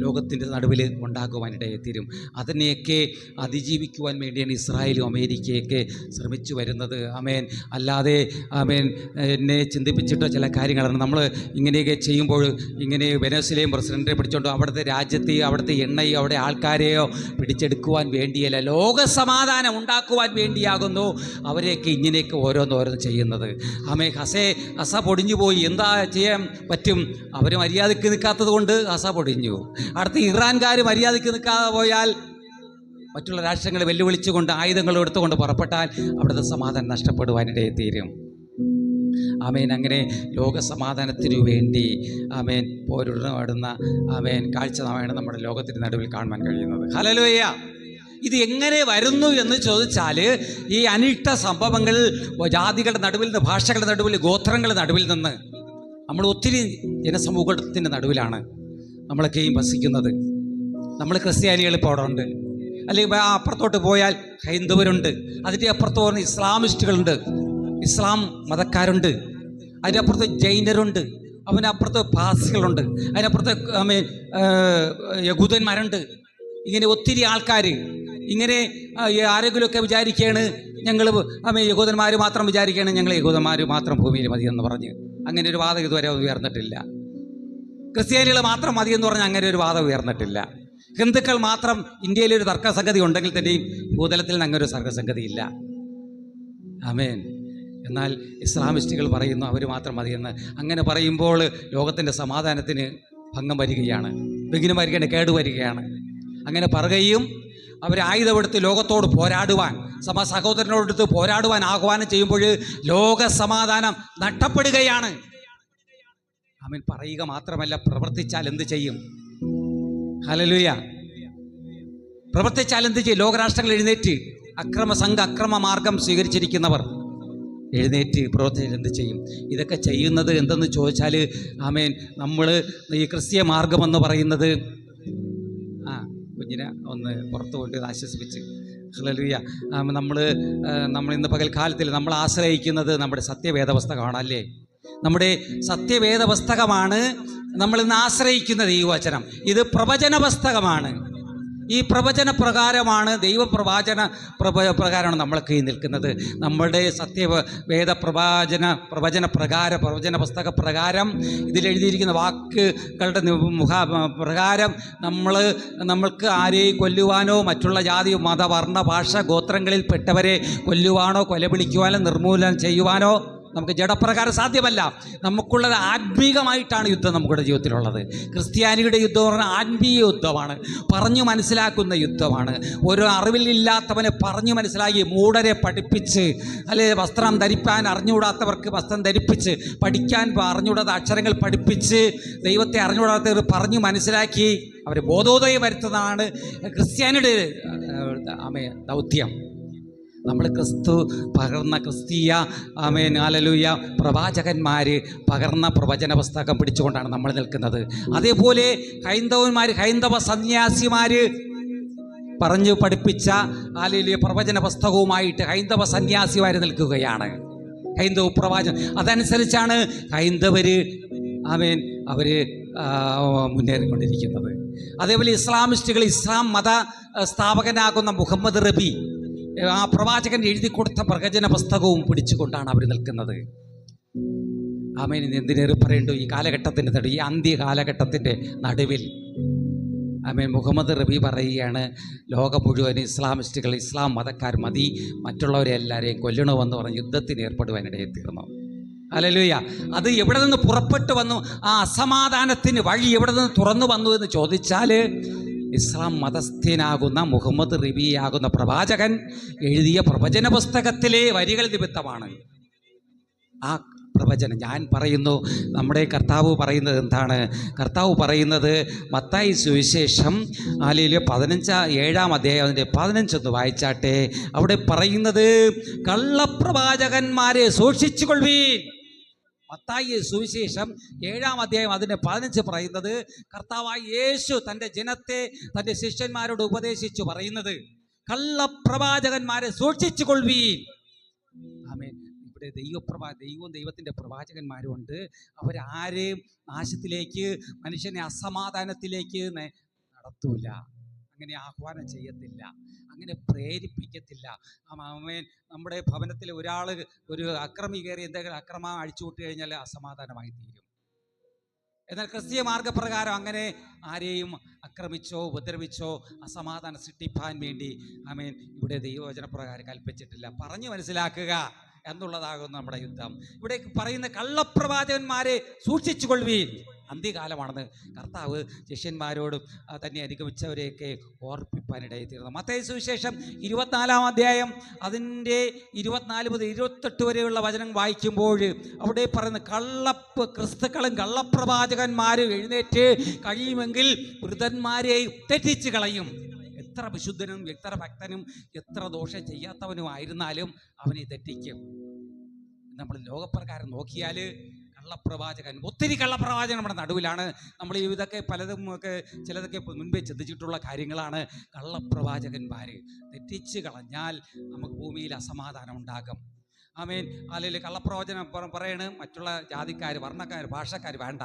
ലോകത്തിൻ്റെ നടുവിൽ ഉണ്ടാകുവാനിടയെത്തീരും. അതിനെയൊക്കെ അതിജീവിക്കുവാൻ വേണ്ടിയാണ് ഇസ്രായേലും അമേരിക്കയൊക്കെ ശ്രമിച്ചു വരുന്നത്. ആമേൻ. അല്ലാതെ എന്നെ ചിന്തിപ്പിച്ചിട്ടോ ചില കാര്യങ്ങളാണ്. നമ്മൾ ഇങ്ങനെയൊക്കെ ചെയ്യുമ്പോൾ ഇങ്ങനെ വെനസ്വേലയും പ്രസിഡന്റിനെ പിടിച്ചോണ്ടോ അവിടുത്തെ രാജ്യത്തെയോ അവിടുത്തെ എണ്ണയോ അവിടെ ആൾക്കാരെയോ പിടിച്ചെടുക്കുവാൻ വേണ്ടിയല്ല, ലോക സമാധാനം ഉണ്ടാക്കുവാൻ വേണ്ടിയാകുന്നു അവരെയൊക്കെ ഇങ്ങനെയൊക്കെ ഓരോന്ന് ചെയ്യുന്നത്. ഹസ പൊടിഞ്ഞു പോയി. എന്താ ചെയ്യാൻ പറ്റും? അവർ മര്യാദയ്ക്ക് നിൽക്കാത്തത് കൊണ്ട് ഹസ പൊടിഞ്ഞു. അടുത്ത ഇറാൻകാർ മര്യാദയ്ക്ക് നിൽക്കാതെ പോയാൽ, മറ്റുള്ള രാഷ്ട്രങ്ങളെ വെല്ലുവിളിച്ചുകൊണ്ട് ആയുധങ്ങൾ എടുത്തുകൊണ്ട് പുറപ്പെട്ടാൽ അവിടുത്തെ സമാധാനം നഷ്ടപ്പെടുവാനിടയെത്തീരും. ആമേൻ. അങ്ങനെ ലോക സമാധാനത്തിനു വേണ്ടി പോരിടുന്ന കാഴ്ചയാണ് നമ്മുടെ ലോകത്തിൻ്റെ നടുവിൽ കാണുവാൻ കഴിയുന്നത്. ഹല്ലേലൂയ. ഇത് എങ്ങനെ വരുന്നു എന്ന് ചോദിച്ചാൽ, ഈ അനിഷ്ട സംഭവങ്ങൾ ജാതികളുടെ നടുവിൽ നിന്ന്, ഭാഷകളുടെ നടുവിൽ, ഗോത്രങ്ങളുടെ നടുവിൽ നിന്ന്, നമ്മൾ ഒത്തിരി ജനസമൂഹത്തിൻ്റെ നടുവിലാണ് നമ്മളൊക്കെയും വസിക്കുന്നത്. നമ്മൾ ക്രിസ്ത്യാനികൾ ഇപ്പോൾ അവിടെ ഉണ്ട്. അല്ലെങ്കിൽ അപ്പുറത്തോട്ട് പോയാൽ ഹൈന്ദവരുണ്ട്. അതിൻ്റെ അപ്പുറത്ത് പറഞ്ഞ ഇസ്ലാമിസ്റ്റുകളുണ്ട്, ഇസ്ലാം മതക്കാരുണ്ട്. അതിനപ്പുറത്ത് ജൈനരുണ്ട്. അവനപ്പുറത്ത് പാർസികളുണ്ട്. അതിനപ്പുറത്ത് യഹൂദന്മാരുണ്ട്. ഇങ്ങനെ ഒത്തിരി ആൾക്കാർ. ഇങ്ങനെ ആരെങ്കിലുമൊക്കെ വിചാരിക്കുകയാണ് ഞങ്ങൾ യഹൂദന്മാർ മാത്രം വിചാരിക്കുകയാണ് ഞങ്ങൾ യഹൂദന്മാർ മാത്രം ഭൂമിയിൽ മതിയെന്ന് പറഞ്ഞ്. അങ്ങനെ ഒരു വാദം ഇതുവരെ ഉയർന്നിട്ടില്ല. ക്രിസ്ത്യാനികൾ മാത്രം മതിയെന്ന് പറഞ്ഞാൽ അങ്ങനെ ഒരു വാദം ഉയർന്നിട്ടില്ല. ഹിന്ദുക്കൾ മാത്രം ഇന്ത്യയിലൊരു തർക്കസംഗതി ഉണ്ടെങ്കിൽ തന്നെയും ഭൂതലത്തിൽ നിന്ന് അങ്ങനെ ഒരു തർക്കസംഗതിയില്ല. ആമേൻ. എന്നാൽ ഇസ്ലാമിസ്റ്റുകൾ പറയുന്നു അവർ മാത്രം മതിയെന്ന്. അങ്ങനെ പറയുമ്പോൾ ലോകത്തിൻ്റെ സമാധാനത്തിന് ഭംഗം വരികയാണ്, വിഘ്നം വരികയാണ്, കേടുവരികയാണ്. അങ്ങനെ പറയുകയും അവർ ആയുധമെടുത്ത് ലോകത്തോട് പോരാടുവാൻ, സഹോദരനോടെടുത്ത് പോരാടുവാൻ ആഹ്വാനം ചെയ്യുമ്പോൾ ലോക സമാധാനം നഷ്ടപ്പെടുകയാണ്. ആമേൻ. പറയുക മാത്രമല്ല, പ്രവർത്തിച്ചാൽ എന്ത് ചെയ്യും? ഹല്ലേലൂയ. പ്രവർത്തിച്ചാൽ എന്ത് ചെയ്യും? ലോകരാഷ്ട്രങ്ങൾ എഴുന്നേറ്റ് അക്രമ മാർഗം സ്വീകരിച്ചിരിക്കുന്നവർ എഴുന്നേറ്റ് പ്രവർത്തിച്ച് എന്ത് ചെയ്യും? ഇതൊക്കെ ചെയ്യുന്നത് എന്തെന്ന് ചോദിച്ചാൽ, ആമേൻ, നമ്മൾ ഈ ക്രിസ്തീയ മാർഗമെന്ന് പറയുന്നത്, കുഞ്ഞിനെ ഒന്ന് പുറത്തു കൊണ്ട് ആശ്വസിപ്പിച്ച്, ഹല്ലേലൂയ. നമ്മൾ ഇന്ന് പകൽക്കാലത്തിൽ നമ്മൾ ആശ്രയിക്കുന്നത് നമ്മുടെ സത്യവേദ പുസ്തകമാണ്, അല്ലേ? നമ്മുടെ സത്യവേദ പുസ്തകമാണ് നമ്മളിന്ന് ആശ്രയിക്കുന്നത്. ഈ വചനം ഇത് പ്രവചന പുസ്തകമാണ്. ഈ പ്രവചന പ്രകാരമാണ്, പ്രകാരമാണ് നമ്മളൊക്കെ ഈ നിൽക്കുന്നത്. നമ്മളുടെ സത്യവേദ പ്രവചന പുസ്തക പ്രകാരം ഇതിലെഴുതിയിരിക്കുന്ന വാക്കുകളുടെ പ്രകാരം നമ്മൾക്ക് ആരെയും കൊല്ലുവാനോ മറ്റുള്ള ജാതി മത വർണ്ണ ഭാഷ ഗോത്രങ്ങളിൽപ്പെട്ടവരെ കൊല്ലുവാനോ കൊലവിളിക്കുവാനോ നിർമൂലനം ചെയ്യുവാനോ നമുക്ക് ജഡപ്രകാരം സാധ്യമല്ല. നമുക്കുള്ളത് ആത്മീകമായിട്ടാണ് യുദ്ധം നമ്മുടെ ജീവിതത്തിലുള്ളത്. ക്രിസ്ത്യാനിയുടെ യുദ്ധം എന്ന് പറഞ്ഞാൽ ആത്മീയ യുദ്ധമാണ്, പറഞ്ഞു മനസ്സിലാക്കുന്ന യുദ്ധമാണ്. ഓരോ അറിവില്ലാത്തവനെ പറഞ്ഞു മനസ്സിലാക്കി, മൂഢരെ പഠിപ്പിച്ച്, അല്ലെ വസ്ത്രം ധരിപ്പാൻ അറിഞ്ഞുകൂടാത്തവർക്ക് വസ്ത്രം ധരിപ്പിച്ച്, പഠിക്കാൻ അറിഞ്ഞുകൂടാത്ത അക്ഷരങ്ങൾ പഠിപ്പിച്ച്, ദൈവത്തെ അറിഞ്ഞുകൂടാത്തവർ പറഞ്ഞു മനസ്സിലാക്കി അവരെ ബോധോദയം വരുത്തുന്നതാണ് ക്രിസ്ത്യാനിയുടെ ദൗത്യം. നമ്മൾ ക്രിസ്തു പകർന്ന ക്രിസ്തീയ ഹല്ലേലൂയ പ്രവാചകന്മാർ പകർന്ന പ്രവചന പുസ്തകം പിടിച്ചുകൊണ്ടാണ് നമ്മൾ നിൽക്കുന്നത്. അതേപോലെ ഹൈന്ദവ സന്യാസിമാർ പറഞ്ഞു പഠിപ്പിച്ച ഹല്ലേലൂയ പ്രവചന പുസ്തകവുമായിട്ട് ഹൈന്ദവ സന്യാസിമാർ നിൽക്കുകയാണ്. ഹൈന്ദവ പ്രവാചകൻ അതനുസരിച്ചാണ് അവർ മുന്നേറിക്കൊണ്ടിരിക്കുന്നത്. അതേപോലെ ഇസ്ലാമിസ്റ്റുകൾ, ഇസ്ലാം മത സ്ഥാപകനാകുന്ന മുഹമ്മദ് റബി, ആ പ്രവാചകൻ എഴുതി കൊടുത്ത പ്രവചന പുസ്തകവും പിടിച്ചുകൊണ്ടാണ് അവർ നിൽക്കുന്നത്. ആമേൻ. എന്തിനേറെ പറയണ്ടു, ഈ കാലഘട്ടത്തിൻ്റെ ഈ അന്ത്യ കാലഘട്ടത്തിൻ്റെ നടുവിൽ ആമേൻ മുഹമ്മദ് റബി പറയുകയാണ്, ലോകം മുഴുവൻ ഇസ്ലാമിസ്റ്റുകൾ, ഇസ്ലാം മതക്കാർ മതി, മറ്റുള്ളവരെ എല്ലാവരെയും കൊല്ലണമെന്ന് പറഞ്ഞ് യുദ്ധത്തിന് ഏർപ്പെടുവാനിടയിൽ തീർന്നു. ഹല്ലേലൂയ. അത് എവിടെ നിന്ന് പുറപ്പെട്ടു വന്നു? ആ അസമാധാനത്തിന് വഴി എവിടെ നിന്ന് തുറന്നു വന്നു എന്ന് ചോദിച്ചാൽ, ഇസ്ലാം മതസ്ഥനാകുന്ന മുഹമ്മദ് റബിയാകുന്ന പ്രവാചകൻ എഴുതിയ പ്രവചന പുസ്തകത്തിലെ വരികൾ നിമിത്തമാണ്. ആ പ്രവചനം ഞാൻ പറയുന്നു, നമ്മുടെ കർത്താവ് പറയുന്നത് എന്താണ്? കർത്താവ് പറയുന്നത് മത്തായി സുവിശേഷം 7-ാം അധ്യായം അതിൻ്റെ 15 വായിച്ചാട്ടെ. അവിടെ പറയുന്നത്, കള്ളപ്രവാചകന്മാരെ സൂക്ഷിച്ചുകൊള്ളുവീൻ. മത്തായി സുവിശേഷം 7-ാം അധ്യായം അതിൻ്റെ 15 പറയുന്നത്, കർത്താവായ യേശു തൻ്റെ ജനത്തെ, തൻ്റെ ശിഷ്യന്മാരോട് ഉപദേശിച്ചു പറയുന്നത്, കള്ളപ്രവാചകന്മാരെ സൂക്ഷിച്ചു കൊള്ളുവീൻ. ആമേൻ. ഇവിടെ ദൈവവും ദൈവത്തിൻ്റെ പ്രവാചകന്മാരും ഉണ്ട്. അവരാരെയും നാശത്തിലേക്ക്, മനുഷ്യനെ അസമാധാനത്തിലേക്ക് നടത്തൂല, അങ്ങനെ ആഹ്വാനം ചെയ്യത്തില്ല, അങ്ങനെ പ്രേരിപ്പിക്കത്തില്ല. ആമേൻ. നമ്മുടെ ഭവനത്തിൽ ഒരു അക്രമി കയറി എന്തെങ്കിലും അക്രമം അഴിച്ചു വിട്ടു കഴിഞ്ഞാൽ അസമാധാനമായി തീരും. എന്നാൽ ക്രിസ്തീയ മാർഗപ്രകാരം അങ്ങനെ ആരെയും ആക്രമിച്ചോ ഉപദ്രവിച്ചോ അസമാധാനം സൃഷ്ടിപ്പാൻ വേണ്ടി ആമേൻ ഇവിടെ ദൈവവചനപ്രകാരം കൽപ്പിച്ചിട്ടില്ല. പറഞ്ഞു മനസ്സിലാക്കുക എന്നുള്ളതാകുന്നു നമ്മുടെ യുദ്ധം. ഇവിടെ പറയുന്ന കള്ളപ്രവാചകന്മാരെ സൂക്ഷിച്ചു കൊള്ളുവീൻ. അന്ത്യകാലമാണെന്ന് കർത്താവ് ശിഷ്യന്മാരോടും തന്നെ അനുഗമിച്ചവരെയൊക്കെ ഓർപ്പിപ്പാനിടയിൽ തീർന്നു. മത്തായി സുവിശേഷം 24-ാം അധ്യായം അതിൻ്റെ 24 മുതൽ 28 വരെയുള്ള വചനം വായിക്കുമ്പോൾ അവിടെ പറയുന്ന ക്രിസ്തുക്കളും കള്ളപ്രവാചകന്മാരും എഴുന്നേറ്റ് കഴിയുമെങ്കിൽ വൃദ്ധന്മാരെ തെറ്റിച്ച് കളയും. എത്ര വിശുദ്ധനും എത്ര ഭക്തനും എത്ര ദോഷം ചെയ്യാത്തവനുമായിരുന്നാലും അവനെ തെറ്റിക്കും. നമ്മൾ ലോകപ്രകാരം നോക്കിയാൽ ഒത്തിരി കള്ളപ്രവാചകൻ നമ്മുടെ നടുവിലാണ്. നമ്മൾ ഇതൊക്കെ ചിലതൊക്കെ മുൻപേ ചിന്തിച്ചിട്ടുള്ള കാര്യങ്ങളാണ്. കള്ളപ്രവാചകന്മാർ തെറ്റിച്ച് കളഞ്ഞാൽ നമുക്ക് ഭൂമിയിൽ അസമാധാനം ഉണ്ടാകും. ആമേൻ. അല്ലെങ്കിൽ കള്ളപ്രവചനം പറയണ് മറ്റുള്ള ജാതിക്കാർ, വർണ്ണക്കാർ, ഭാഷക്കാർ വേണ്ട,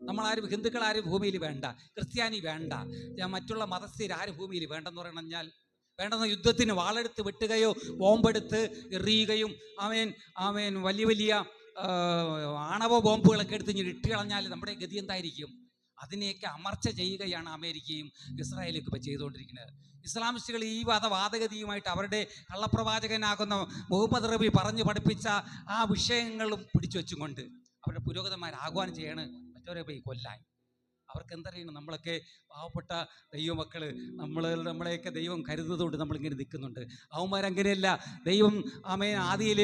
നമ്മളാരും ഹിന്ദുക്കളാരും ഭൂമിയിൽ വേണ്ട, ക്രിസ്ത്യാനി വേണ്ട, മറ്റുള്ള മതസ്ഥരാരും ഭൂമിയിൽ വേണ്ടെന്ന് പറഞ്ഞാൽ വേണ്ടെന്ന് യുദ്ധത്തിന് വാളെടുത്ത് വെട്ടുകയോ ബോംബെടുത്ത് എറിയുകയും വലിയ ആണവ ബോംബുകളൊക്കെ എടുത്ത് ഇട്ട് കളഞ്ഞാൽ നമ്മുടെ ഗതി എന്തായിരിക്കും? അതിനെയൊക്കെ അമർച്ച ചെയ്യുകയാണ് അമേരിക്കയും ഇസ്രായേലൊക്കെ ഇപ്പോൾ ചെയ്തുകൊണ്ടിരിക്കുന്നത്. ഇസ്ലാമിസ്റ്റുകൾ ഈ വാദഗതിയുമായിട്ട് അവരുടെ കള്ളപ്രവാചകനാകുന്ന മുഹമ്മദ് റബി പറഞ്ഞു പഠിപ്പിച്ച ആ വിഷയങ്ങളും പിടിച്ചു വെച്ചുകൊണ്ട് അവരുടെ പുരോഗതന്മാർ ആഹ്വാനം ചെയ്യാണ് മറ്റവരെ പോയി കൊല്ലാൻ. അവർക്ക് എന്തറിയണം? നമ്മളൊക്കെ പാവപ്പെട്ട ദൈവമക്കൾ, നമ്മളെയൊക്കെ ദൈവം കരുതുന്നതുകൊണ്ട് നമ്മളിങ്ങനെ നിൽക്കുന്നുണ്ട്. അവന്മാരങ്ങനെയല്ല. ദൈവം ആദിയിൽ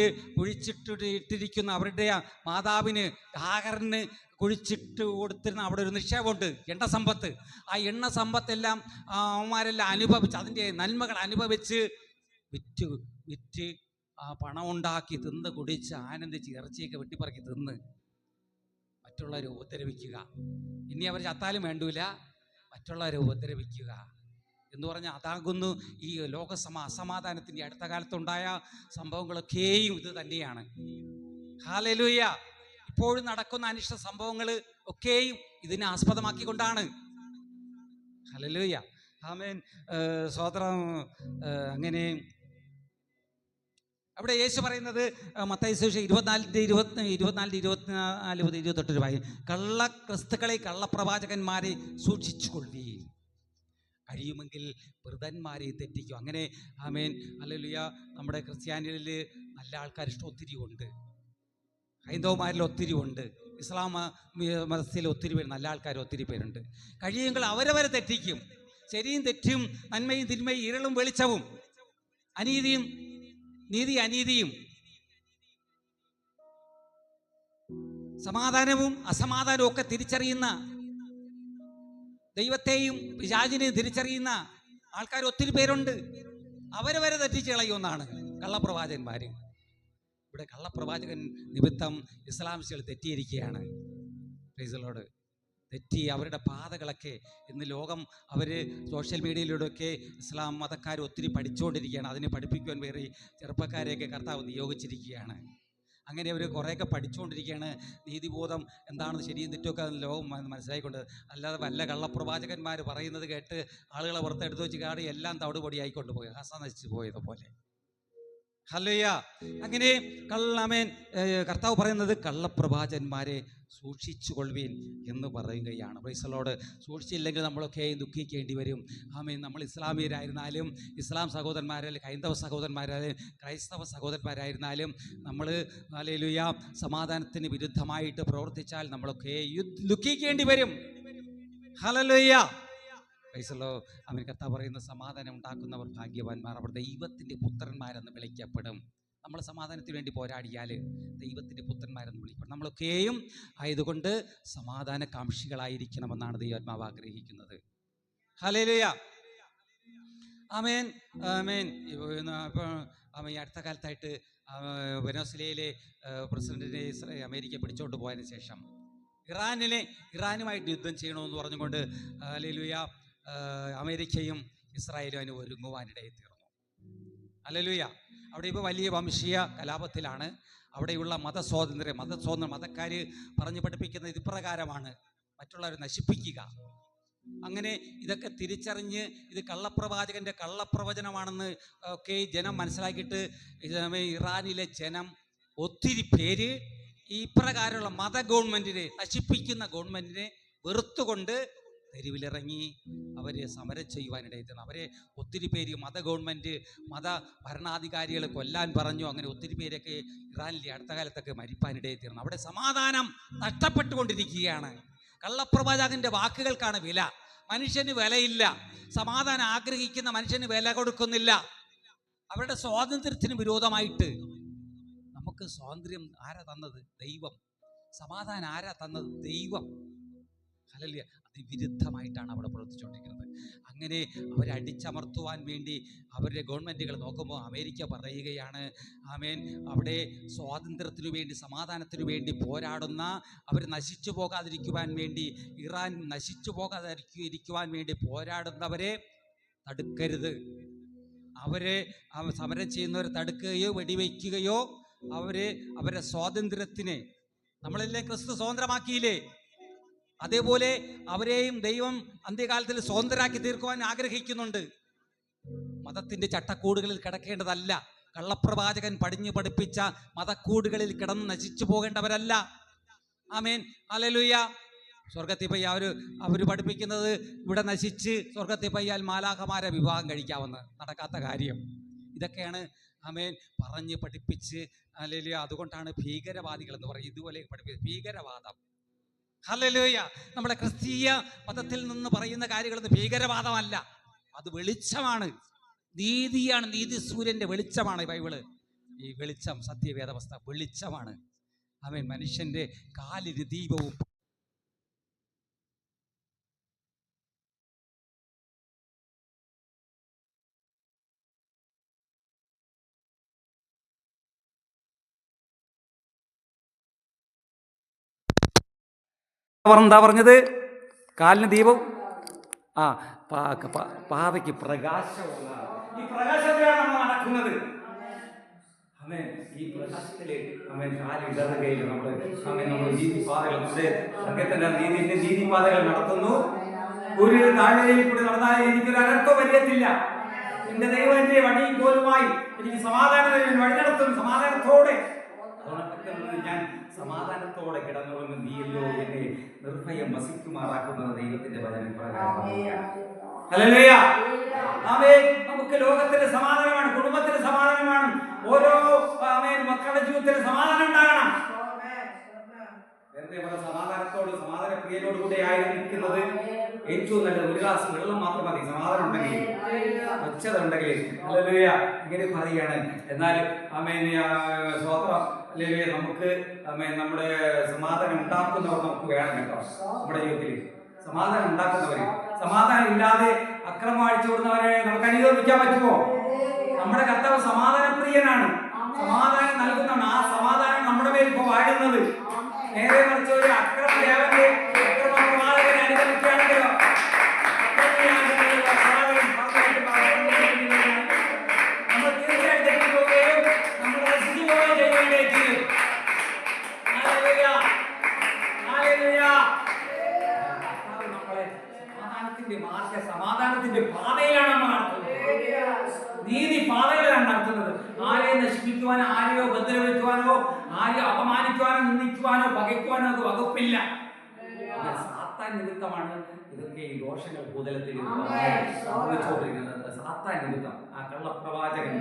ഇട്ടിരിക്കുന്ന അവരുടെ മാതാവിന് ഹാഗറിന് കുഴിച്ചിട്ട് കൊടുത്തിരുന്ന അവിടെ ഒരു നിക്ഷേപമുണ്ട്, എണ്ണ സമ്പത്ത്. ആ എണ്ണ സമ്പത്തെല്ലാം അവന്മാരെല്ലാം അനുഭവിച്ച് അതിൻ്റെ നന്മകൾ അനുഭവിച്ച് വിറ്റ് വിറ്റ് ആ പണം ഉണ്ടാക്കി തിന്ന് കുടിച്ച് ആനന്ദിച്ച് ഇറച്ചിയൊക്കെ വെട്ടിപ്പറക്കി തിന്ന് മറ്റുള്ളവരെ ഉപദ്രവിക്കുക. ഇനി അവർ ചത്താലും വേണ്ടൂല, മറ്റുള്ളവരെ ഉപദ്രവിക്കുക എന്ന് പറഞ്ഞാൽ അതാകുന്നു ഈ അസമാധാനത്തിൻ്റെ അടുത്ത കാലത്തുണ്ടായ സംഭവങ്ങളൊക്കെയും ഇത് തന്നെയാണ്. ഹല്ലേലൂയ. ഇപ്പോഴും നടക്കുന്ന അനിഷ്ട സംഭവങ്ങൾ ഒക്കെയും ഇതിനെ ആസ്പദമാക്കിക്കൊണ്ടാണ്. ഹല്ലേലൂയ. ആമേൻ. സ്വതന്ത്രം. അങ്ങനെ അവിടെ യേശു പറയുന്നത് മത്തായി സുവിശേഷം 24:24-24 വായി, കള്ള ക്രിസ്തുക്കളെ കള്ളപ്രവാചകന്മാരെ സൂക്ഷിച്ചുകൊള്ളുവീൻ, കഴിയുമെങ്കിൽ വൃതന്മാരെ തെറ്റിക്കും. അങ്ങനെ ആമേൻ. ഹല്ലേലൂയ. നമ്മുടെ ക്രിസ്ത്യാനികളിൽ നല്ല ആൾക്കാർ ഒത്തിരി ഉണ്ട്, ഹൈന്ദവന്മാരിൽ ഒത്തിരി ഉണ്ട്, ഇസ്ലാം മതത്തിൽ ഒത്തിരി പേര് നല്ല ആൾക്കാർ ഒത്തിരി പേരുണ്ട്. കഴിയുമെങ്കിൽ അവരവരെ തെറ്റിക്കും. ശരിയും തെറ്റും, നന്മയും തിന്മയും, ഇരുളും വെളിച്ചവും, അനീതിയും നീതി അനീതിയും, സമാധാനവും അസമാധാനവും ഒക്കെ തിരിച്ചറിയുന്ന, ദൈവത്തെയും പിശാചിനെയും തിരിച്ചറിയുന്ന ആൾക്കാർ ഒത്തിരി പേരുണ്ട്. അവരവരെ തെറ്റിച്ച് കളയുമെന്നാണ് കള്ളപ്രവാചകന്മാർ. ഇവിടെ കള്ളപ്രവാചകൻ നിമിത്തം ഇസ്ലാമിസ്റ്റുകൾ തെറ്റിയിരിക്കുകയാണ്. Praise the Lord. തെറ്റി അവരുടെ പാതകളൊക്കെ ഇന്ന് ലോകം അവർ സോഷ്യൽ മീഡിയയിലൂടെയൊക്കെ ഇസ്ലാം മതക്കാർ ഒത്തിരി പഠിച്ചുകൊണ്ടിരിക്കുകയാണ്. അതിനെ പഠിപ്പിക്കുവാൻ വേറെ ചെറുപ്പക്കാരെയൊക്കെ കർത്താവ് നിയോഗിച്ചിരിക്കുകയാണ്. അങ്ങനെ അവർ കുറേയൊക്കെ പഠിച്ചുകൊണ്ടിരിക്കുകയാണ്. നീതിബോധം എന്താണെന്ന് ശരിയും തെറ്റൊക്കെ ലോകം മനസ്സിലായിക്കൊണ്ട്. അല്ലാതെ വല്ല കള്ളപ്രവാചകന്മാർ പറയുന്നത് കേട്ട് ആളുകളെ പുറത്തെടുത്ത് വെച്ച് കാടി എല്ലാം തവിടുപൊടിയായിക്കൊണ്ട് പോയി ഹസ നശിച്ചു പോയതുപോലെ. ഹല്ലേലൂയ. അങ്ങനെ ആമേൻ. കർത്താവ് പറയുന്നത് കള്ളപ്രവാചകന്മാരെ സൂക്ഷിച്ചുകൊള്ളുവീൻ എന്ന് പറയുകയാണ്. Price the Lord. സൂക്ഷിച്ചില്ലെങ്കിൽ നമ്മളൊക്കെ ദുഃഖിക്കേണ്ടി വരും. ആമേൻ. നമ്മൾ ഇസ്ലാമിയരായിരുന്നാലും, ഇസ്ലാം സഹോദരന്മാരായാലും, ഹൈന്ദവ സഹോദരന്മാരായാലും, ക്രൈസ്തവ സഹോദരന്മാരായിരുന്നാലും, നമ്മൾ ഹല്ലേലൂയ സമാധാനത്തിന് വിരുദ്ധമായിട്ട് പ്രവർത്തിച്ചാൽ നമ്മളൊക്കെ ദുഃഖിക്കേണ്ടി വരും. ഹല്ലേലൂയ. അവൻ കർത്താവ് പറയുന്ന സമാധാനം ഉണ്ടാക്കുന്നവർ ഭാഗ്യവാന്മാർ, അവർ ദൈവത്തിൻ്റെ പുത്രന്മാരെന്ന് വിളിക്കപ്പെടും. നമ്മൾ സമാധാനത്തിന് വേണ്ടി പോരാടിയാൽ ദൈവത്തിൻ്റെ പുത്രന്മാരെന്ന് വിളിക്കപ്പെടും. നമ്മളൊക്കെയും ആയതുകൊണ്ട് സമാധാന കാംക്ഷികളായിരിക്കണമെന്നാണ് ദൈവാത്മാവ് ആഗ്രഹിക്കുന്നത്. ഹല്ലേലൂയ. ആമേൻ. ആമേൻ. അപ്പോൾ ഈ അടുത്ത കാലത്തായിട്ട് വെനസ്വേലയിലെ പ്രസിഡന്റിനെ അമേരിക്ക പിടിച്ചോണ്ട് പോയതിന് ശേഷം ഇറാനുമായിട്ട് യുദ്ധം ചെയ്യണമെന്ന് പറഞ്ഞുകൊണ്ട് ഹല്ലേലൂയ അമേരിക്കയും ഇസ്രായേലും അതിന് ഒരുങ്ങുവാനിടയിൽ തീർന്നു. ഹല്ലേലൂയ. അവിടെ ഇപ്പോൾ വലിയ വംശീയ കലാപത്തിലാണ്. അവിടെയുള്ള മതക്കാർ പറഞ്ഞു പഠിപ്പിക്കുന്നത് ഇപ്രകാരമാണ്: മറ്റുള്ളവരെ നശിപ്പിക്കുക. അങ്ങനെ ഇതൊക്കെ തിരിച്ചറിഞ്ഞ് ഇത് കള്ളപ്രവാചകൻ്റെ കള്ളപ്രവചനമാണെന്ന് ഒക്കെ ജനം മനസ്സിലാക്കിയിട്ട് ഇറാനിലെ ജനം ഒത്തിരി പേര് ഇപ്രകാരമുള്ള ഗവൺമെൻറ്റിനെ നശിപ്പിക്കുന്ന ഗവൺമെൻറ്റിനെ വെറുത്തുകൊണ്ട് തെരുവിലിറങ്ങി അവരെ സമരം ചെയ്യുവാനിടയിൽ തീർന്നു. അവരെ ഒത്തിരി പേര് ഗവൺമെൻറ് ഭരണാധികാരികൾ കൊല്ലാൻ പറഞ്ഞു. അങ്ങനെ ഒത്തിരി പേരൊക്കെ ഇറാനിലെ അടുത്ത കാലത്തൊക്കെ മരിപ്പാനിടയിൽ തീർന്നു. അവിടെ സമാധാനം നഷ്ടപ്പെട്ടുകൊണ്ടിരിക്കുകയാണ്. കള്ളപ്രവാചകന്റെ വാക്കുകൾക്കാണ് വില. മനുഷ്യന് വിലയില്ല. സമാധാനം ആഗ്രഹിക്കുന്ന മനുഷ്യന് വില കൊടുക്കുന്നില്ല. അവരുടെ സ്വാതന്ത്ര്യത്തിന് വിരോധമായിട്ട്. നമുക്ക് സ്വാതന്ത്ര്യം ആരാ തന്നത്? ദൈവം. സമാധാനം ആരാ തന്നത്? ദൈവം. ഹല്ലേലൂയ. അതിന് വിരുദ്ധമായിട്ടാണ് അവിടെ പ്രവർത്തിച്ചുകൊണ്ടിരിക്കുന്നത്. അങ്ങനെ അവരെ അടിച്ചമർത്തുവാൻ വേണ്ടി അവരുടെ ഗവൺമെൻറ്റുകൾ നോക്കുമ്പോൾ അമേരിക്ക പറയുകയാണ്, ആമേൻ, അവിടെ സ്വാതന്ത്ര്യത്തിനു വേണ്ടി സമാധാനത്തിനു വേണ്ടി പോരാടുന്ന, അവർ നശിച്ചു പോകാതിരിക്കുവാൻ വേണ്ടി, ഇറാൻ നശിച്ചു പോകാതിരിക്കുവാൻ വേണ്ടി പോരാടുന്നവരെ തടുക്കരുത്. അവരെ സമരം ചെയ്യുന്നവരെ തടുക്കുകയോ വെടിവെക്കുകയോ അവരെ സ്വാതന്ത്ര്യത്തിനെ, നമ്മളെല്ലാം ക്രിസ്തു സ്വതന്ത്രമാക്കിയില്ലേ, അതേപോലെ അവരെയും ദൈവം അന്ത്യകാലത്തിൽ സ്വതന്ത്രരാക്കി തീർക്കുവാൻ ആഗ്രഹിക്കുന്നുണ്ട്. മതത്തിന്റെ ചട്ടക്കൂടുകളിൽ കിടക്കേണ്ടതല്ല. കള്ളപ്രവാചകൻ പഠിപ്പിച്ച മതക്കൂടുകളിൽ കിടന്ന് നശിച്ചു പോകേണ്ടവരല്ല. ആമേൻ. ഹല്ലേലൂയ. സ്വർഗത്തിൽ പോയി അവർ പഠിപ്പിക്കുന്നത് ഇവിടെ നശിച്ച് സ്വർഗത്തിൽ പോയാൽ മാലാഖമാരെ വിവാഹം കഴിക്കാമെന്ന്. നടക്കാത്ത കാര്യം. ഇതൊക്കെയാണ് ആമേൻ പറഞ്ഞ് പഠിപ്പിച്ച്. ഹല്ലേലൂയ. അതുകൊണ്ടാണ് ഭീകരവാദികൾ എന്ന് പറയും. ഇതുപോലെ പഠിപ്പിച്ച് ഭീകരവാദം. ഹല്ലേലൂയ. നമ്മുടെ ക്രിസ്തീയ മതത്തിൽ നിന്ന് പറയുന്ന കാര്യങ്ങളൊന്നും ഭീകരവാദമല്ല, അത് വെളിച്ചമാണ്, നീതിയാണ്. നീതി സൂര്യന്റെ വെളിച്ചമാണ് ബൈബിള്. ഈ വെളിച്ചം, സത്യവേദവസ്ഥ വെളിച്ചമാണ്. ആമേൻ. മനുഷ്യന്റെ കാലിന് ദീപവും എന്താ പറഞ്ഞത്? കാലിന് ദീപം, ആ പാതയ്ക്ക് പ്രകാശമുള്ള. ഈ പ്രകാശത്തിലാണ് നമ്മൾ നടക്കുന്നത്. അമേൻ. ഈ പ്രകാശത്തില് കാലിടറുകയിൽ നമ്മൾ നീതിപാതകൾ, നമ്മുടെ സംഘത്തിന്റെ നീതിപാതകൾ നടത്തുന്നു. ഒരു താഴ്വരയിൽ കൂടി നടന്നാൽ എനിക്കൊരു അനർത്ഥം വരികത്തില്ല. എന്റെ ദൈവം എന്റെ വടിയും കോലുമായി എനിക്ക് സമാധാനം വഴി നടത്തും. സമാധാനത്തോടെ ഞാൻ സമാധാനത്തോടെ കിടന്നുറങ്ങും. നീയല്ലോ എന്നെ നിർഭയം വസിക്കുമാറാക്കുന്നത് ദൈവത്തിന്റെ വചനം പ്രകാരം. ഹല്ലേലൂയ. ആമേൻ. നമുക്ക് ലോകത്തിന് സമാധാനമാണ്, കുടുംബത്തിന് സമാധാനമാണ്, ഓരോ മക്കളുടെ ജീവിതത്തിൽ സമാധാനം ഉണ്ടാകണം. സമാധാനത്തോട് സമാധാന പ്രിയനോട് കൂടെ ആയിരിക്കുന്നത് ഏറ്റവും നല്ല. ഒരു ഗ്ലാസ് വെള്ളം മാത്രം മതി സമാധാനം ഉണ്ടെങ്കിൽ, ഒച്ചത ഉണ്ടെങ്കിൽ. ഹല്ലേലൂയ. ഇങ്ങനെ പറയുകയാണ്. എന്നാൽ ആമേൻ സ്വതന്ത്രം ഹല്ലേലൂയ. നമുക്ക് നമ്മുടെ സമാധാനം ഉണ്ടാക്കുന്നവർ നമുക്ക് വേണം കേട്ടോ. നമ്മുടെ ജീവിതത്തിൽ സമാധാനം ഉണ്ടാക്കുന്നവര്, സമാധാനം ഇല്ലാതെ അക്രമം അഴിച്ചുവിടുന്നവരെ നമുക്ക് അനുഗമിക്കാൻ പറ്റുമോ? നമ്മുടെ കർത്താവ് സമാധാനപ്രിയനാണ്, സമാധാനം നൽകുന്നതാണ്. ആ സമാധാനം നമ്മുടെ മേൽ ഇപ്പൊ വാഴുന്നത്. നേരെ മറിച്ച് ഒരു അക്രമദേവന്റെ അക്രമപ്രവാചകനെ അനുഗമിക്കുകയാണെങ്കിലോ നമ്മൾ തീർച്ചയായും തെറ്റിപ്പോവുകയും നമ്മൾ നശിച്ചു പോവുകയും ചെയ്യേണ്ടി. സമാധാനത്തിന്റെ പാതയിലാണ് നമ്മൾ നടത്തുന്നത്. നീതി പാതകളാണ് നടത്തുന്നത്. ആരെയും നശിപ്പിക്കുവാനോ, ആരെയോ ഉപദ്രവിക്കുവാനോ, ആരെയോ അപമാനിക്കുവാനോ, നിന്ദിക്കുവാനോ, പകയ്ക്കുവാനോ അത് വകുപ്പില്ല. സാത്താൻ നിമിത്തമാണ് ഇതൊക്കെ ഈ ദോഷങ്ങൾ ഭൂതലത്തിൽ സംഭവിച്ചുകൊണ്ടിരിക്കുന്നത്. സാത്താൻ നിമിത്തം. ആ കള്ളപ്രവാചകൻ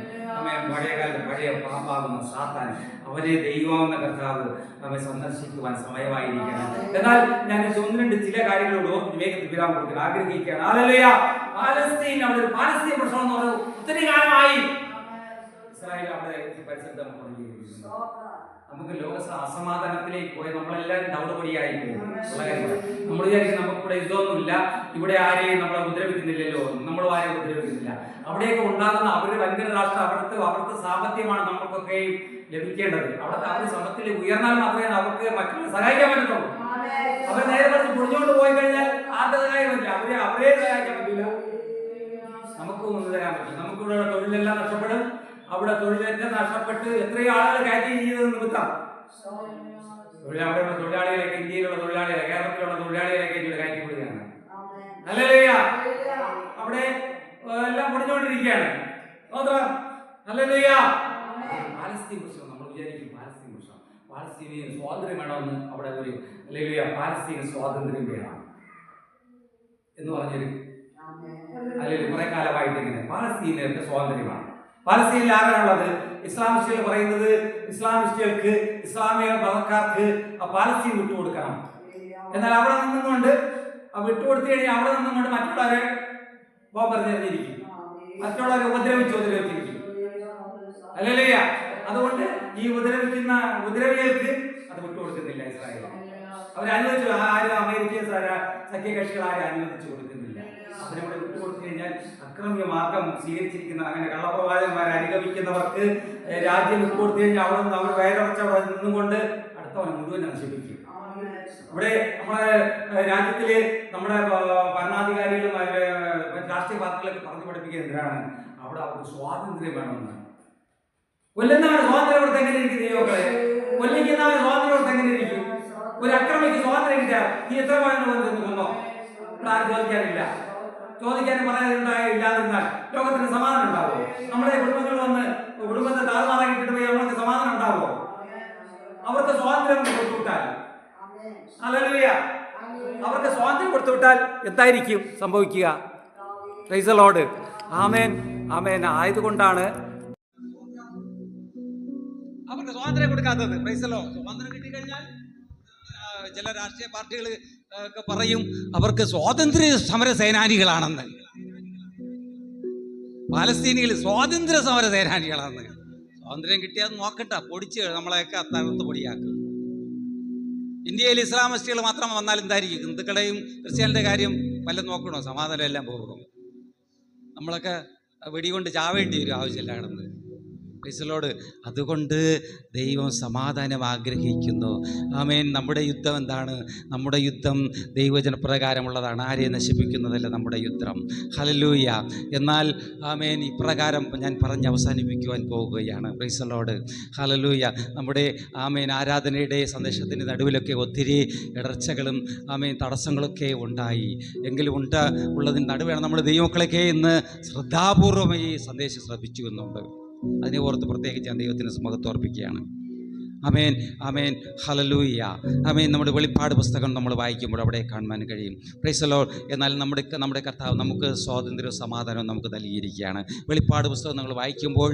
പഴയ പാമ്പാകുന്ന സാത്താൻ, അവനെ ദൈവമെന്ന കർത്താവ് നമ്മെ സന്ദർശിക്കുവാൻ സമയമായിരിക്കണം. എന്നാൽ ഞാൻ ഒന്ന് ചില കാര്യങ്ങളോട് വേഗത്തിൽ വിരാമം കൊടുക്കാൻ ആഗ്രഹിക്കുകയാണ്. ഹല്ലേലൂയ. പാലസ്തീൻ, അവിടെ ഒരു പാലസ്തീൻ പ്രശ്നം എന്ന് പറഞ്ഞത് ഒത്തിരി കാലമായി ഇസ്രായേൽ അവിടെ പരിസരത്ത് നമുക്ക് ലോക അസമാധാനത്തിലേക്ക് പോയി നമ്മളെല്ലാവരും ദൗഡപടിയായി നമ്മൾ വിചാരിക്കും നമുക്കിവിടെ ഇതൊന്നുമില്ല, ഇവിടെ ആരെയും നമ്മളെ ഉപദ്രവിക്കുന്നില്ലല്ലോ, നമ്മൾ ആരെയും ഉപദ്രവിക്കുന്നില്ല. അവിടെയൊക്കെ ഉണ്ടാകുന്ന അവര് ഭയങ്കര രാഷ്ട്രം, അവിടുത്തെ സാമ്പത്തികമാണ് നമുക്കൊക്കെ ലഭിക്കേണ്ടത്. അവർ സമത്തിൽ ഉയർന്നാൽ മാത്രമേ അവർക്ക് മറ്റുള്ളവരെ സഹായിക്കാൻ പറ്റത്തുള്ളൂ. അവർ നേരെ പറഞ്ഞ് പൊളിഞ്ഞുകൊണ്ട് പോയി കഴിഞ്ഞാൽ ആരുടെ സഹായം പറ്റില്ല, അവരെ സഹായിക്കാൻ പറ്റില്ല, നമുക്കും ഒന്നും തരാൻ പറ്റില്ല. നമുക്കിവിടെ തൊഴിലെല്ലാം നഷ്ടപ്പെടും. അവിടെ തൊഴിലേറ്റം നഷ്ടപ്പെട്ട് എത്രയോ ആളുകൾ കയറ്റി ചെയ്തത് നിമിത്തം അവിടെയുള്ള തൊഴിലാളികളൊക്കെ, ഇന്ത്യയിലുള്ള തൊഴിലാളികളെ, കേരളത്തിലുള്ള തൊഴിലാളികളൊക്കെ ഇവിടെ കയറ്റി വിടുകയാണ്. ഹല്ലേലൂയ. അവിടെ എല്ലാം പൊടിഞ്ഞുകൊണ്ടിരിക്കുകയാണ്. ഹല്ലേലൂയ. പാലസ്തീൻ പ്രശ്നം നമ്മൾ വിചാരിക്കും, പാലസ്തീൻ പ്രശ്നം, പാലസ്തീന് സ്വാതന്ത്ര്യം വേണമെന്ന് അവിടെ ഒരു ഹല്ലേലൂയ, പാലസ്തീന് സ്വാതന്ത്ര്യം വേണം എന്ന് പറഞ്ഞൊരു അല്ലെങ്കിൽ കുറെ കാലമായിട്ട് ഇങ്ങനെ പാലസ്തീനർക്ക് സ്വാതന്ത്ര്യമാണ്. പാലസ്തീനിൽ ആരാണുള്ളത്? ഇസ്ലാമിസ്റ്റുകൾ പറയുന്നത് ഇസ്ലാമിസ്റ്റുകൾക്ക്, ഇസ്ലാമിക മതക്കാർക്ക് പാലസ്തീൻ വിട്ടുകൊടുക്കണം. എന്നാൽ അവിടെ നിന്നുകൊണ്ട് വിട്ടുകൊടുത്തു കഴിഞ്ഞാൽ അവിടെ നിന്നുകൊണ്ട് മറ്റുള്ളവരെ ബോംബെറിഞ്ഞിരിക്കും, മറ്റുള്ളവരെ ഉപദ്രവിച്ചിരിക്കും. ഹല്ലേലൂയ. അതുകൊണ്ട് ഈ ഉപദ്രവിക്കുന്ന ഉപദ്രവികൾക്ക് അത് വിട്ടുകൊടുക്കുന്നില്ല ഇസ്രായേൽ. അവരനുവദിച്ചു. ആരും അമേരിക്കൻ സഖ്യകക്ഷികൾ ആരും അനുവദിച്ചു കൊടുക്കുന്നില്ല. അതിനവിടെ വിട്ടുകൊടുത്തു കഴിഞ്ഞാൽ അക്രമ്യ മാർഗം സ്വീകരിച്ചിരിക്കുന്ന അങ്ങനെ കള്ളപ്രവാചകന്മാരെ അനുഗമിക്കുന്നവർക്ക് രാജ്യം വിട്ടുകൊടുത്തു കഴിഞ്ഞാൽ അവിടെ നിന്ന് അവർ വയറച്ചവിടെ നിന്നുകൊണ്ട് അടുത്തവനെ മുഴുവൻ നശിപ്പിക്കും. ഇവിടെ നമ്മുടെ രാജ്യത്തില് നമ്മുടെ ഭരണാധികാരികളും രാഷ്ട്രീയ പാർട്ടികളൊക്കെ പറഞ്ഞു പഠിപ്പിക്കുക എന്തിനാണ്? അവിടെ അവർക്ക് സ്വാതന്ത്ര്യം വേണമെന്ന്. കൊല്ലുന്നവന് സ്വാതന്ത്ര്യം കൊടുത്ത് എങ്ങനെ ഇരിക്കും? ദൈവങ്ങളെ കൊല്ലിക്കുന്നവന് സ്വാതന്ത്ര്യം കൊടുത്ത് എങ്ങനെ ഇരിക്കും? ഒരു അക്രമിക്ക് സ്വാതന്ത്ര്യം കിട്ടിയാൽ നീ എത്ര കൊന്നോ? ഇവിടെ ആരും ചോദിക്കാനില്ല. ചോദിക്കാനും പറയാനില്ലാതിരുന്നാൽ ലോകത്തിന് സമാധാനം ഉണ്ടാവുമോ? നമ്മുടെ കുടുംബങ്ങൾ വന്ന് കുടുംബത്തെ താറുമാറാക്കിയിട്ട് പോയി അവർക്ക് സമാധാനം ഉണ്ടാവുമോ? അവർക്ക് സ്വാതന്ത്ര്യം കൊടുത്തുവിട്ടാൽ, ഹല്ലേലൂയ, അവർക്ക് സ്വാതന്ത്ര്യം കൊടുത്തുവിട്ടാൽ എന്തായിരിക്കും സംഭവിക്കുക? Praise the Lord. ആമേൻ, ആമേൻ. ആയതുകൊണ്ടാണ് അവർക്ക് സ്വാതന്ത്ര്യം കൊടുക്കാത്തത്. Praise the Lord. സ്വാതന്ത്ര്യം കിട്ടിക്കഴിഞ്ഞാൽ ചില രാഷ്ട്രീയ പാർട്ടികൾ ഒക്കെ പറയും അവർക്ക് സ്വാതന്ത്ര്യ സമര സേനാനികളാണെന്ന്. പാലസ്തീനികൾ സ്വാതന്ത്ര്യ സമര സേനാനികളാണെന്ന്. സ്വാതന്ത്ര്യം കിട്ടിയാൽ നോക്കട്ടെ, പൊടിച്ച് നമ്മളെയൊക്കെ തകർത്ത് പൊടിയാക്കും. ഇന്ത്യയിൽ ഇസ്ലാമിസ്റ്റുകൾ മാത്രം വന്നാൽ എന്തായിരിക്കും? ഹിന്ദുക്കളുടെയും ക്രിസ്ത്യാനിയുടെ കാര്യം വല്ലതും നോക്കണോ? സമാധാനം എല്ലാം പോകും. നമ്മളൊക്കെ വെടികൊണ്ട് ചാവേണ്ടി വരും ആവശ്യമില്ല കിടന്ന്. Price the Lord. അതുകൊണ്ട് ദൈവം സമാധാനം ആഗ്രഹിക്കുന്നു. ആമേൻ. നമ്മുടെ യുദ്ധം എന്താണ്? നമ്മുടെ യുദ്ധം ദൈവജനപ്രകാരമുള്ളതാണ്, ആരെയും നശിപ്പിക്കുന്നതല്ല നമ്മുടെ യുദ്ധം. ഹല്ലേലൂയ. എന്നാൽ ആമേൻ, ഇപ്രകാരം ഞാൻ പറഞ്ഞ് അവസാനിപ്പിക്കുവാൻ പോവുകയാണ്. Price the Lord. ഹല്ലേലൂയ. നമ്മുടെ ആമേൻ ആരാധനയുടെ സന്ദേശത്തിൻ്റെ നടുവിലൊക്കെ ഒത്തിരി ഇടർച്ചകളും ആമേൻ തടസ്സങ്ങളൊക്കെ ഉണ്ടായി. എങ്കിലും ഉള്ളതിന് നടുവേണം നമ്മൾ ദൈവമക്കളൊക്കെ ഇന്ന് ശ്രദ്ധാപൂർവം ഈ സന്ദേശം ശ്രദ്ധിച്ചു എന്നുണ്ട്. അതിനെ ഓർത്ത് പ്രത്യേകിച്ച് ഞാൻ ദൈവത്തിന് മഹത്വം അർപ്പിക്കുകയാണ്. ആമേൻ, ആമേൻ, ഹല്ലേലൂയ. ആമേൻ. നമ്മുടെ വെളിപ്പാട് പുസ്തകം നമ്മൾ വായിക്കുമ്പോൾ അവിടെ കാണുവാൻ കഴിയും. Price the Lord. എന്നാൽ നമ്മുടെ കർത്താവ് നമുക്ക് സ്വാതന്ത്ര്യവും സമാധാനവും നമുക്ക് നൽകിയിരിക്കുകയാണ്. വെളിപ്പാട് പുസ്തകം നമ്മൾ വായിക്കുമ്പോൾ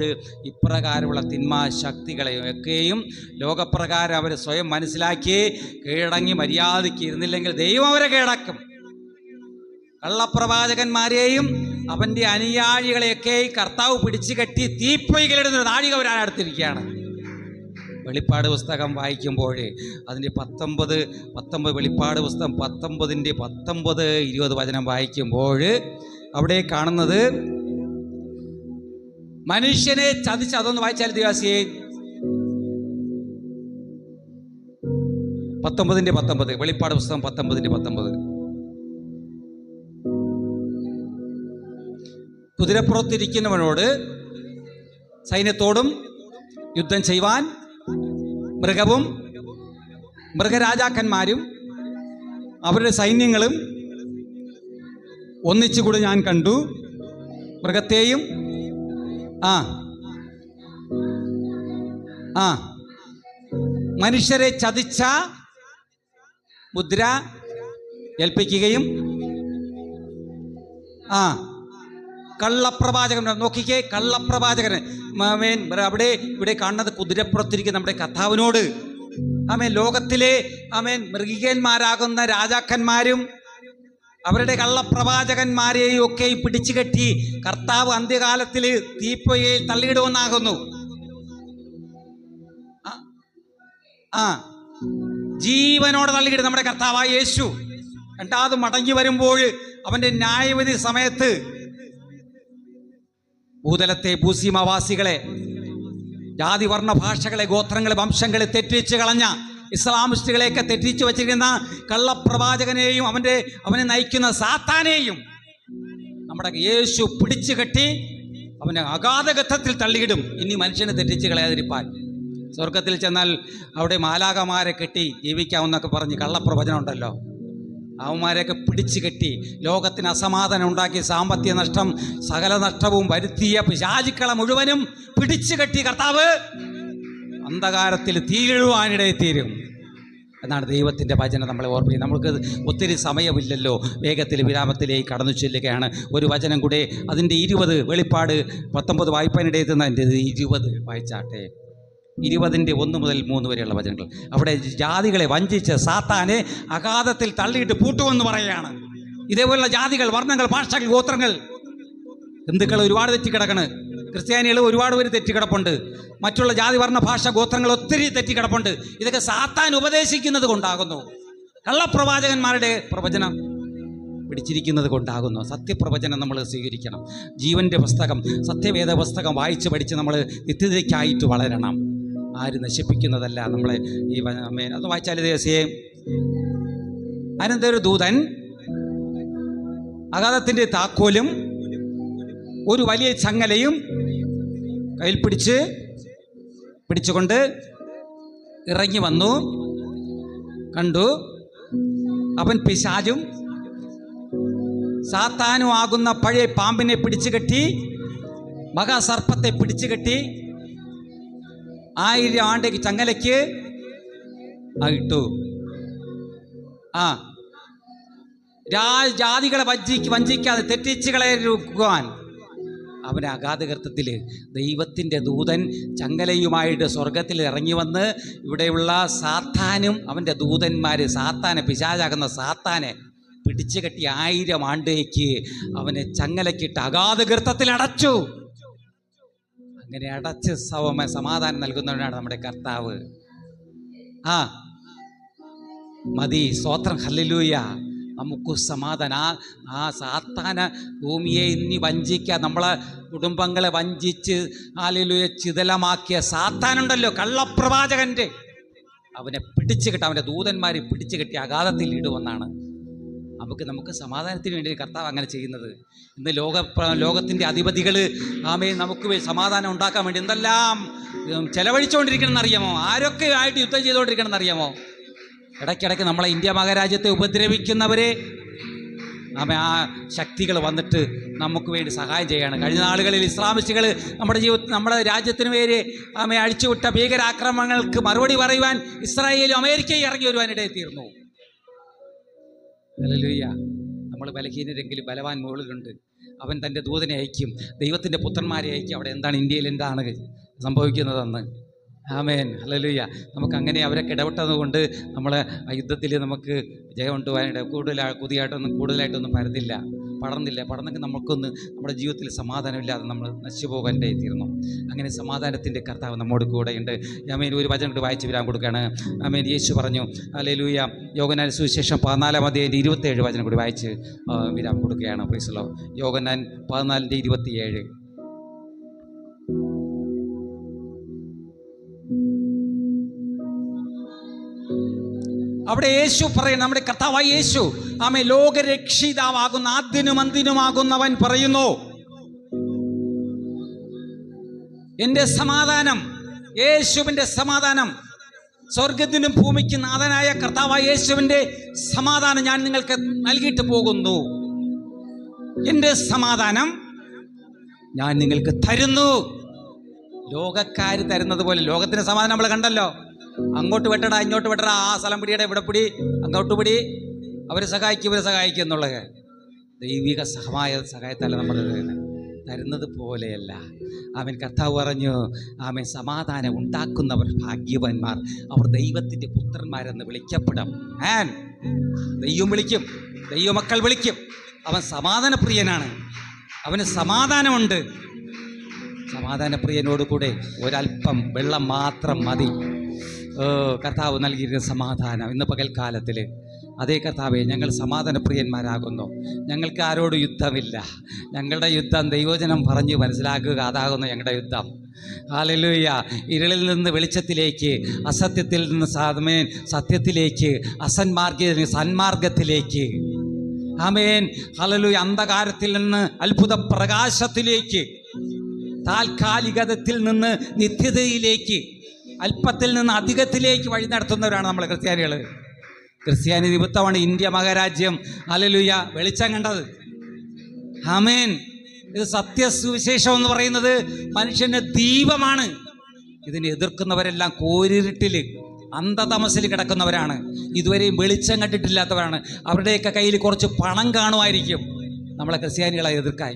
ഇപ്രകാരമുള്ള തിന്മാ ശക്തികളെയൊക്കെയും ലോകപ്രകാരം അവർ സ്വയം മനസ്സിലാക്കി കീഴടങ്ങി മര്യാദയ്ക്ക് ഇരുന്നില്ലെങ്കിൽ ദൈവം അവരെ കീഴടക്കും. കള്ളപ്രവാചകന്മാരെയും അവൻ്റെ അനുയായികളെയൊക്കെ കർത്താവ് പിടിച്ചു കെട്ടി തീപ്പൊയ്കളിടുന്ന നാഴിക അവരടുത്തിരിക്കുകയാണ്. വെളിപ്പാട് പുസ്തകം വായിക്കുമ്പോൾ അതിൻ്റെ 19 വെളിപ്പാട് പുസ്തകം 19-20 വചനം വായിക്കുമ്പോൾ അവിടെ കാണുന്നത് മനുഷ്യനെ ചതിച്ച്, അതൊന്ന് വായിച്ചാൽ ദിവസിയെ 19 വെളിപ്പാട് പുസ്തകം 19 കുതിരപ്പുറത്തിരിക്കുന്നവനോട് സൈന്യത്തോടും യുദ്ധം ചെയ്യുവാൻ മൃഗവും മൃഗരാജാക്കന്മാരും അവരുടെ സൈന്യങ്ങളും ഒന്നിച്ചുകൂടി ഞാൻ കണ്ടു. മൃഗത്തെയും മനുഷ്യരെ ചതിച്ച മുദ്ര ഏൽപ്പിക്കുകയും കള്ളപ്രവാചകൻ, നോക്കിക്കേ, കള്ളപ്രവാചകൻ ഇവിടെ കാണുന്നത് കുതിരപ്പുറത്തിരിക്കുന്ന നമ്മുടെ കർത്താവിനോട് ആമേൻ ലോകത്തിലെ ആമേൻ മൃഗീയന്മാരാകുന്ന രാജാക്കന്മാരും അവരുടെ കള്ളപ്രവാചകന്മാരെയും ഒക്കെ പിടിച്ചു കെട്ടി കർത്താവ് അന്ത്യകാലത്തിൽ തീപ്പൊയ്കയിൽ തള്ളിയിടുമെന്നാകുന്നു. ജീവനോടെ തള്ളിയിടും നമ്മുടെ കർത്താവായ യേശു. രണ്ടാമത് മടങ്ങി വരുമ്പോൾ അവന്റെ ന്യായവിധി സമയത്ത് ഭൂതലത്തെ ഭൂസീമവാസികളെ, ജാതി വർണ്ണ ഭാഷകളെ, ഗോത്രങ്ങളെ, വംശങ്ങളെ തെറ്റിച്ച് കളഞ്ഞ ഇസ്ലാമിസ്റ്റുകളെയൊക്കെ തെറ്റിച്ച് വച്ചിരിക്കുന്ന കള്ളപ്രവാചകനെയും അവനെ നയിക്കുന്ന സാത്താനെയും നമ്മുടെ യേശു പിടിച്ചു കെട്ടി അവനെ അഗാധഗന്ധത്തിൽ തള്ളിയിടും. ഇനി മനുഷ്യനെ തെറ്റിച്ച് കളയാതിരിപ്പാൻ. സ്വർഗത്തിൽ ചെന്നാൽ അവിടെ മാലാകമാരെ കെട്ടി ജീവിക്കാമെന്നൊക്കെ പറഞ്ഞ് കള്ളപ്രവചനം ഉണ്ടല്ലോ. അവന്മാരെയൊക്കെ പിടിച്ചു കെട്ടി ലോകത്തിന് അസമാധാനം ഉണ്ടാക്കി സാമ്പത്തിക നഷ്ടം സകല നഷ്ടവും വരുത്തിയ പിശാചുക്കളെ മുഴുവനും പിടിച്ചു കെട്ടി കർത്താവ് അന്ധകാരത്തിൽ തീരുവാനിടയെത്തീരും എന്നാണ് ദൈവത്തിൻ്റെ വചനം നമ്മളെ ഓർമ്മിക്കുന്നത്. നമുക്ക് ഒത്തിരി സമയമില്ലല്ലോ, വേഗത്തിൽ വിരാമത്തിലേക്ക് കടന്നു ചെല്ലുകയാണ്. ഒരു വചനം കൂടെ അതിൻ്റെ 20 വെളിപ്പാട് 19 വായിപ്പാനിടയെത്തുന്ന എൻ്റെ 20 വായിച്ചാട്ടെ. 20-ന്റെ 1 മുതൽ 3 വരെയുള്ള വചനങ്ങൾ. അവിടെ ജാതികളെ വഞ്ചിച്ച് സാത്താനെ അഗാധത്തിൽ തള്ളിയിട്ട് പൂട്ടുമെന്ന് പറയുകയാണ്. ഇതേപോലുള്ള ജാതികൾ, വർണ്ണങ്ങൾ, ഭാഷകൾ, ഗോത്രങ്ങൾ, ഹിന്ദുക്കൾ ഒരുപാട് തെറ്റിക്കിടക്കണ്, ക്രിസ്ത്യാനികൾ ഒരുപാട് പേര് തെറ്റിക്കിടപ്പുണ്ട്, മറ്റുള്ള ജാതി വർണ്ണ ഭാഷ ഗോത്രങ്ങൾ ഒത്തിരി തെറ്റിക്കിടപ്പുണ്ട്. ഇതൊക്കെ സാത്താൻ ഉപദേശിക്കുന്നത് കൊണ്ടാകുന്നു, കള്ളപ്രവാചകന്മാരുടെ പ്രവചനം പിടിച്ചിരിക്കുന്നത് കൊണ്ടാകുന്നു. സത്യപ്രവചനം നമ്മൾ സ്വീകരിക്കണം. ജീവൻ്റെ പുസ്തകം, സത്യവേദ പുസ്തകം വായിച്ച് പഠിച്ച് നമ്മൾ നിത്യതയ്ക്കായിട്ട് വളരണം. ആര് നശിപ്പിക്കുന്നതല്ല നമ്മളെ ഈ അമ്മേൻ. അത് വായിച്ചാൽ ദേശീയ അനന്തൊരു ദൂതൻ അഗാധത്തിൻ്റെ താക്കോലും ഒരു വലിയ ചങ്ങലയും കയ്യിൽ പിടിച്ചുകൊണ്ട് ഇറങ്ങി വന്നു. കണ്ടു, അവൻ പിശാചും സാത്താനും ആകുന്ന പഴയ പാമ്പിനെ പിടിച്ചുകെട്ടി, മഹാസർപ്പത്തെ പിടിച്ചുകെട്ടി 1000 ആണ്ടേക്ക് ചങ്ങലയ്ക്ക് ഇട്ടു. ജാതികളെ വഞ്ചിക്കാതെ തെറ്റിച്ച് കളയുവാൻ അവൻ്റെ അഗാധഗർത്തത്തിൽ ദൈവത്തിൻ്റെ ദൂതൻ ചങ്ങലയുമായിട്ട് സ്വർഗത്തിൽ ഇറങ്ങി വന്ന് ഇവിടെയുള്ള സാത്താനും അവൻ്റെ ദൂതന്മാർ, സാത്താനെ, പിശാചാകുന്ന സാത്താനെ പിടിച്ചു കെട്ടി 1000 ആണ്ടേക്ക് അവനെ ചങ്ങലക്കിട്ട് അഗാധഗർത്തത്തിൽ അടച്ചു. അങ്ങനെ അടച്ച് സമാധാനം നൽകുന്നവനാണ് നമ്മുടെ കർത്താവ്. മതി, സ്തോത്രം, ഹല്ലേലൂയ. നമുക്ക് സമാധാനം. ആ സാത്താന ഭൂമിയെ ഇനി വഞ്ചിക്കുക, നമ്മളെ കുടുംബങ്ങളെ വഞ്ചിച്ച് ചിതലമാക്കിയ സാത്താനുണ്ടല്ലോ, കള്ളപ്രവാചകൻ്റെ, അവനെ പിടിച്ചു കെട്ടി, അവൻ്റെ ദൂതന്മാരെ പിടിച്ചു കെട്ടി അഗാധത്തിൽ ഇടുമെന്നാണ്. നമുക്ക് സമാധാനത്തിന് വേണ്ടി കർത്താവ് അങ്ങനെ ചെയ്യുന്നത്. ഇന്ന് ലോകത്തിൻ്റെ അധിപതികൾ നമുക്ക് സമാധാനം ഉണ്ടാക്കാൻ വേണ്ടി എന്തെല്ലാം ചെലവഴിച്ചുകൊണ്ടിരിക്കണമെന്ന് അറിയാമോ? ആരൊക്കെ ആയിട്ട് യുദ്ധം ചെയ്തുകൊണ്ടിരിക്കണമെന്ന് അറിയാമോ? ഇടയ്ക്കിടയ്ക്ക് നമ്മളെ ഇന്ത്യ മഹാരാജ്യത്തെ ഉപദ്രവിക്കുന്നവരെ ആ ശക്തികൾ വന്നിട്ട് നമുക്ക് വേണ്ടി സഹായം ചെയ്യുകയാണ്. കഴിഞ്ഞ നാളുകളിൽ ഇസ്ലാമിസ്റ്റുകൾ നമ്മുടെ രാജ്യത്തിന് പേര് അഴിച്ചുവിട്ട ഭീകരാക്രമണങ്ങൾക്ക് മറുപടി പറയുവാൻ ഇസ്രായേലും അമേരിക്കയും ഇറങ്ങി വരുവാനിടയിൽ തീർന്നു. ഹല്ലേലൂയ. നമ്മൾ ബലഹീനരെങ്കിലും ബലവാൻ മുകളിലുണ്ട്. അവൻ തൻ്റെ ദൂതനെ അയക്കും, ദൈവത്തിൻ്റെ പുത്രന്മാരെ അയക്കും. അവിടെ എന്താണ് ഇന്ത്യയിൽ എന്താണ് സംഭവിക്കുന്നതെന്ന്. ആമേൻ, ഹല്ലേലൂയ. നമുക്കങ്ങനെ അവരൊക്കെ ഇടപെട്ടത് കൊണ്ട് നമ്മളെ യുദ്ധത്തിൽ നമുക്ക് ജയം കൊണ്ടുപോകാനിട കൂടുതലായിട്ടൊന്നും പടർന്നെങ്കിൽ നമുക്കൊന്ന് നമ്മുടെ ജീവിതത്തിൽ സമാധാനമില്ലാതെ നമ്മൾ നശിച്ചു പോകാനിടയിൽ തീർന്നു. അങ്ങനെ സമാധാനത്തിൻ്റെ കർത്താവ് നമ്മോട് കൂടെയുണ്ട്. ആമേൻ. ഒരു വചനം കൂടി വായിച്ച് വിരാൻ കൊടുക്കുകയാണ്. ആമേൻ. യേശു പറഞ്ഞു, ഹല്ലേലൂയ, യോഹന്നാൻ സുവിശേഷം 14-27 വചനം കൂടി വായിച്ച് വിരാൻ കൊടുക്കുകയാണ്. Praise the Lord. യോഹന്നാൻ 14:27. അവിടെ യേശു പറയുന്നു, നമ്മുടെ കർത്താവായ യേശു, ലോകരക്ഷിതാവാകുന്ന ആദ്യനും അന്തിനുമാകുന്നവൻ പറയുന്നു, എൻ്റെ സമാധാനം, യേശുവിൻ്റെ സമാധാനം, സ്വർഗത്തിനും ഭൂമിക്കും നാഥനായ കർത്താവായ യേശുവിൻ്റെ സമാധാനം ഞാൻ നിങ്ങൾക്ക് നൽകിയിട്ട് പോകുന്നു. എൻ്റെ സമാധാനം ഞാൻ നിങ്ങൾക്ക് തരുന്നു. ലോകക്കാർ തരുന്നത് പോലെ, ലോകത്തിൻ്റെ സമാധാനം നമ്മൾ കണ്ടല്ലോ. അങ്ങോട്ട് വെട്ടടാ, ഇങ്ങോട്ട് വെട്ടടാ, ആ സ്ഥലം പിടിയടാ, ഇവിടെ പിടി, അങ്ങോട്ട് പിടി, അവരെ സഹായിക്കും ഇവരെ സഹായിക്കും എന്നുള്ളത് ദൈവിക സഹായത്തല്ല നമ്മൾ തരുന്നത് പോലെയല്ല. അവൻ കർത്താവ് പറഞ്ഞു, സമാധാനം ഉണ്ടാക്കുന്നവർ ഭാഗ്യവാന്മാർ, അവർ ദൈവത്തിൻ്റെ പുത്രന്മാരെന്ന് വിളിക്കപ്പെടും. ദൈവം വിളിക്കും, ദൈവമക്കൾ വിളിക്കും. അവൻ സമാധാനപ്രിയനാണ്, അവന് സമാധാനമുണ്ട്. സമാധാനപ്രിയനോടുകൂടെ ഒരല്പം വെള്ളം മാത്രം മതി. കർത്താവ് നൽകിയിരുന്ന സമാധാനം ഇന്ന് പകൽക്കാലത്തിൽ, അതേ കർത്താവേ, ഞങ്ങൾ സമാധാനപ്രിയന്മാരാകുന്നു. ഞങ്ങൾക്ക് ആരോട് യുദ്ധമില്ല. ഞങ്ങളുടെ യുദ്ധം ദൈവവചനം പറഞ്ഞ് മനസ്സിലാക്കുക, അതാകുന്നു ഞങ്ങളുടെ യുദ്ധം. ഹല്ലേലൂയ. ഇരുളിൽ നിന്ന് വെളിച്ചത്തിലേക്ക്, അസത്യത്തിൽ നിന്ന് സത്യത്തിലേക്ക്, സന്മാർഗത്തിലേക്ക്. ആമേൻ, ഹല്ലേലൂയ. അന്ധകാരത്തിൽ നിന്ന് അത്ഭുത പ്രകാശത്തിലേക്ക്, താൽക്കാലികതയിൽ നിന്ന് നിത്യതയിലേക്ക്, അല്പത്തിൽ നിന്ന് അധികത്തിലേക്ക് വഴി നടത്തുന്നവരാണ് നമ്മൾ ക്രിസ്ത്യാനികൾ. ക്രിസ്ത്യാനി നിമിത്തമാണ് ഇന്ത്യ മഹാരാജ്യം, ഹല്ലേലൂയ, വെളിച്ചം കണ്ടത്. ആമേൻ. ഇത് സത്യസുവിശേഷം എന്ന് പറയുന്നത് മനുഷ്യൻ്റെ ദീപമാണ്. ഇതിനെ എതിർക്കുന്നവരെല്ലാം കോരിരുട്ടിൽ, അന്ധതമസിൽ കിടക്കുന്നവരാണ്. ഇതുവരെയും വെളിച്ചം കണ്ടിട്ടില്ലാത്തവരാണ്. അവരുടെയൊക്കെ കയ്യിൽ കുറച്ച് പണം കാണുമായിരിക്കും നമ്മളെ ക്രിസ്ത്യാനികളെ എതിർക്കാൻ,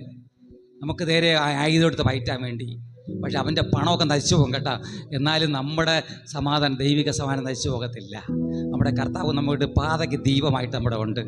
നമുക്ക് നേരെ ആയുധം എടുത്ത് പയറ്റാൻ വേണ്ടി. പക്ഷെ അവൻ്റെ പണമൊക്കെ നശിച്ചു പോകും കേട്ടോ. എന്നാലും നമ്മുടെ സമാധാനം, ദൈവിക സമാധാനം നശിച്ചു പോകത്തില്ല. നമ്മുടെ കർത്താവ് നമ്മുടെ പാതയ്ക്ക് ദീപമായിട്ട് നമ്മുടെ ഉണ്ട്.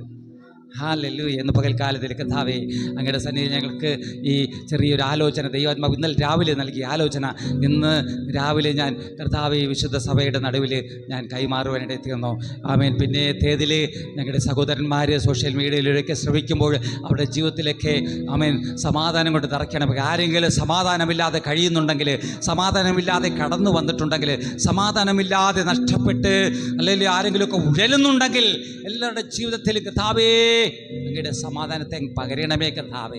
ഹല്ലേലൂയ. എന്ന് പകൽക്കാലത്തിൽ കർത്താവേ, അങ്ങയുടെ സന്നിധിയിൽ ഞങ്ങൾക്ക് ഈ ചെറിയൊരു ആലോചന ദൈവാത്മാവ് ഇന്നലെ രാവിലെ നൽകിയ ആലോചന ഇന്ന് രാവിലെ ഞാൻ കർത്താവേ വിശുദ്ധ സഭയുടെ നടുവിൽ ഞാൻ കൈമാറുവാനിടയിൽ തീർന്നു. ആമേൻ. പിന്നെ തേതിൽ ഞങ്ങളുടെ സഹോദരന്മാർ സോഷ്യൽ മീഡിയയിലൊക്കെ ശ്രമിക്കുമ്പോൾ അവരുടെ ജീവിതത്തിലൊക്കെ ആമേൻ സമാധാനം കൊണ്ട് നിറയ്ക്കണം. ആരെങ്കിലും സമാധാനമില്ലാതെ കഴിയുന്നുണ്ടെങ്കിൽ, സമാധാനമില്ലാതെ കടന്നു വന്നിട്ടുണ്ടെങ്കിൽ, സമാധാനമില്ലാതെ നഷ്ടപ്പെട്ട് അല്ലെങ്കിൽ ആരെങ്കിലുമൊക്കെ ഉഴലുന്നുണ്ടെങ്കിൽ, എല്ലാവരുടെ ജീവിതത്തിൽ കർത്താവേ അങ്ങയുടെ സമാധാനത്തെ പകരണമേ കർത്താവേ.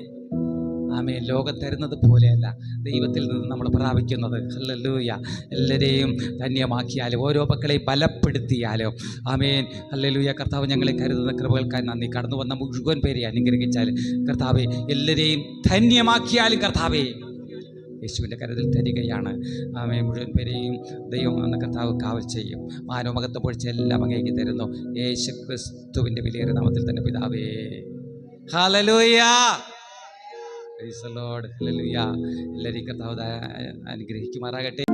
ആമേൻ. ലോകം തരുന്നത് പോലെയല്ല ദൈവത്തിൽ നിന്ന് നമ്മൾ പ്രാപിക്കുന്നത്. ഹല്ലേലൂയ. എല്ലാവരെയും ധന്യമാക്കിയാലും ഓരോ മക്കളെയും ബലപ്പെടുത്തിയാലും ആമേൻ. ഹല്ലേലൂയ. കർത്താവ് ഞങ്ങളെ കരുതുന്ന കൃപകൾക്കായി നന്ദി. കടന്നു വന്ന മുഴുവൻ പേരെ അനുഗ്രഹിച്ചാൽ കർത്താവെ, എല്ലാവരെയും ധന്യമാക്കിയാലും കർത്താവേ യേശുവിൻ്റെ കരുതൽ തരികയാണ്. ആമേൻ. മുഴുവൻ പേരെയും ദൈവം എന്ന കർത്താവ് കാവൽ ചെയ്യും. മാനവമകത്തെ പൊഴിച്ച് എല്ലാം അങ്ങേക്ക് തരുന്നു. യേശു ക്രിസ്തുവിൻ്റെ വിലയേറിയ നാമത്തിൽ തന്നെ പിതാവേ. Hallelujah. Praise the Lord. Hallelujah. എല്ലാവരെയും കർത്താവ് അനുഗ്രഹിക്കുമാറാകട്ടെ.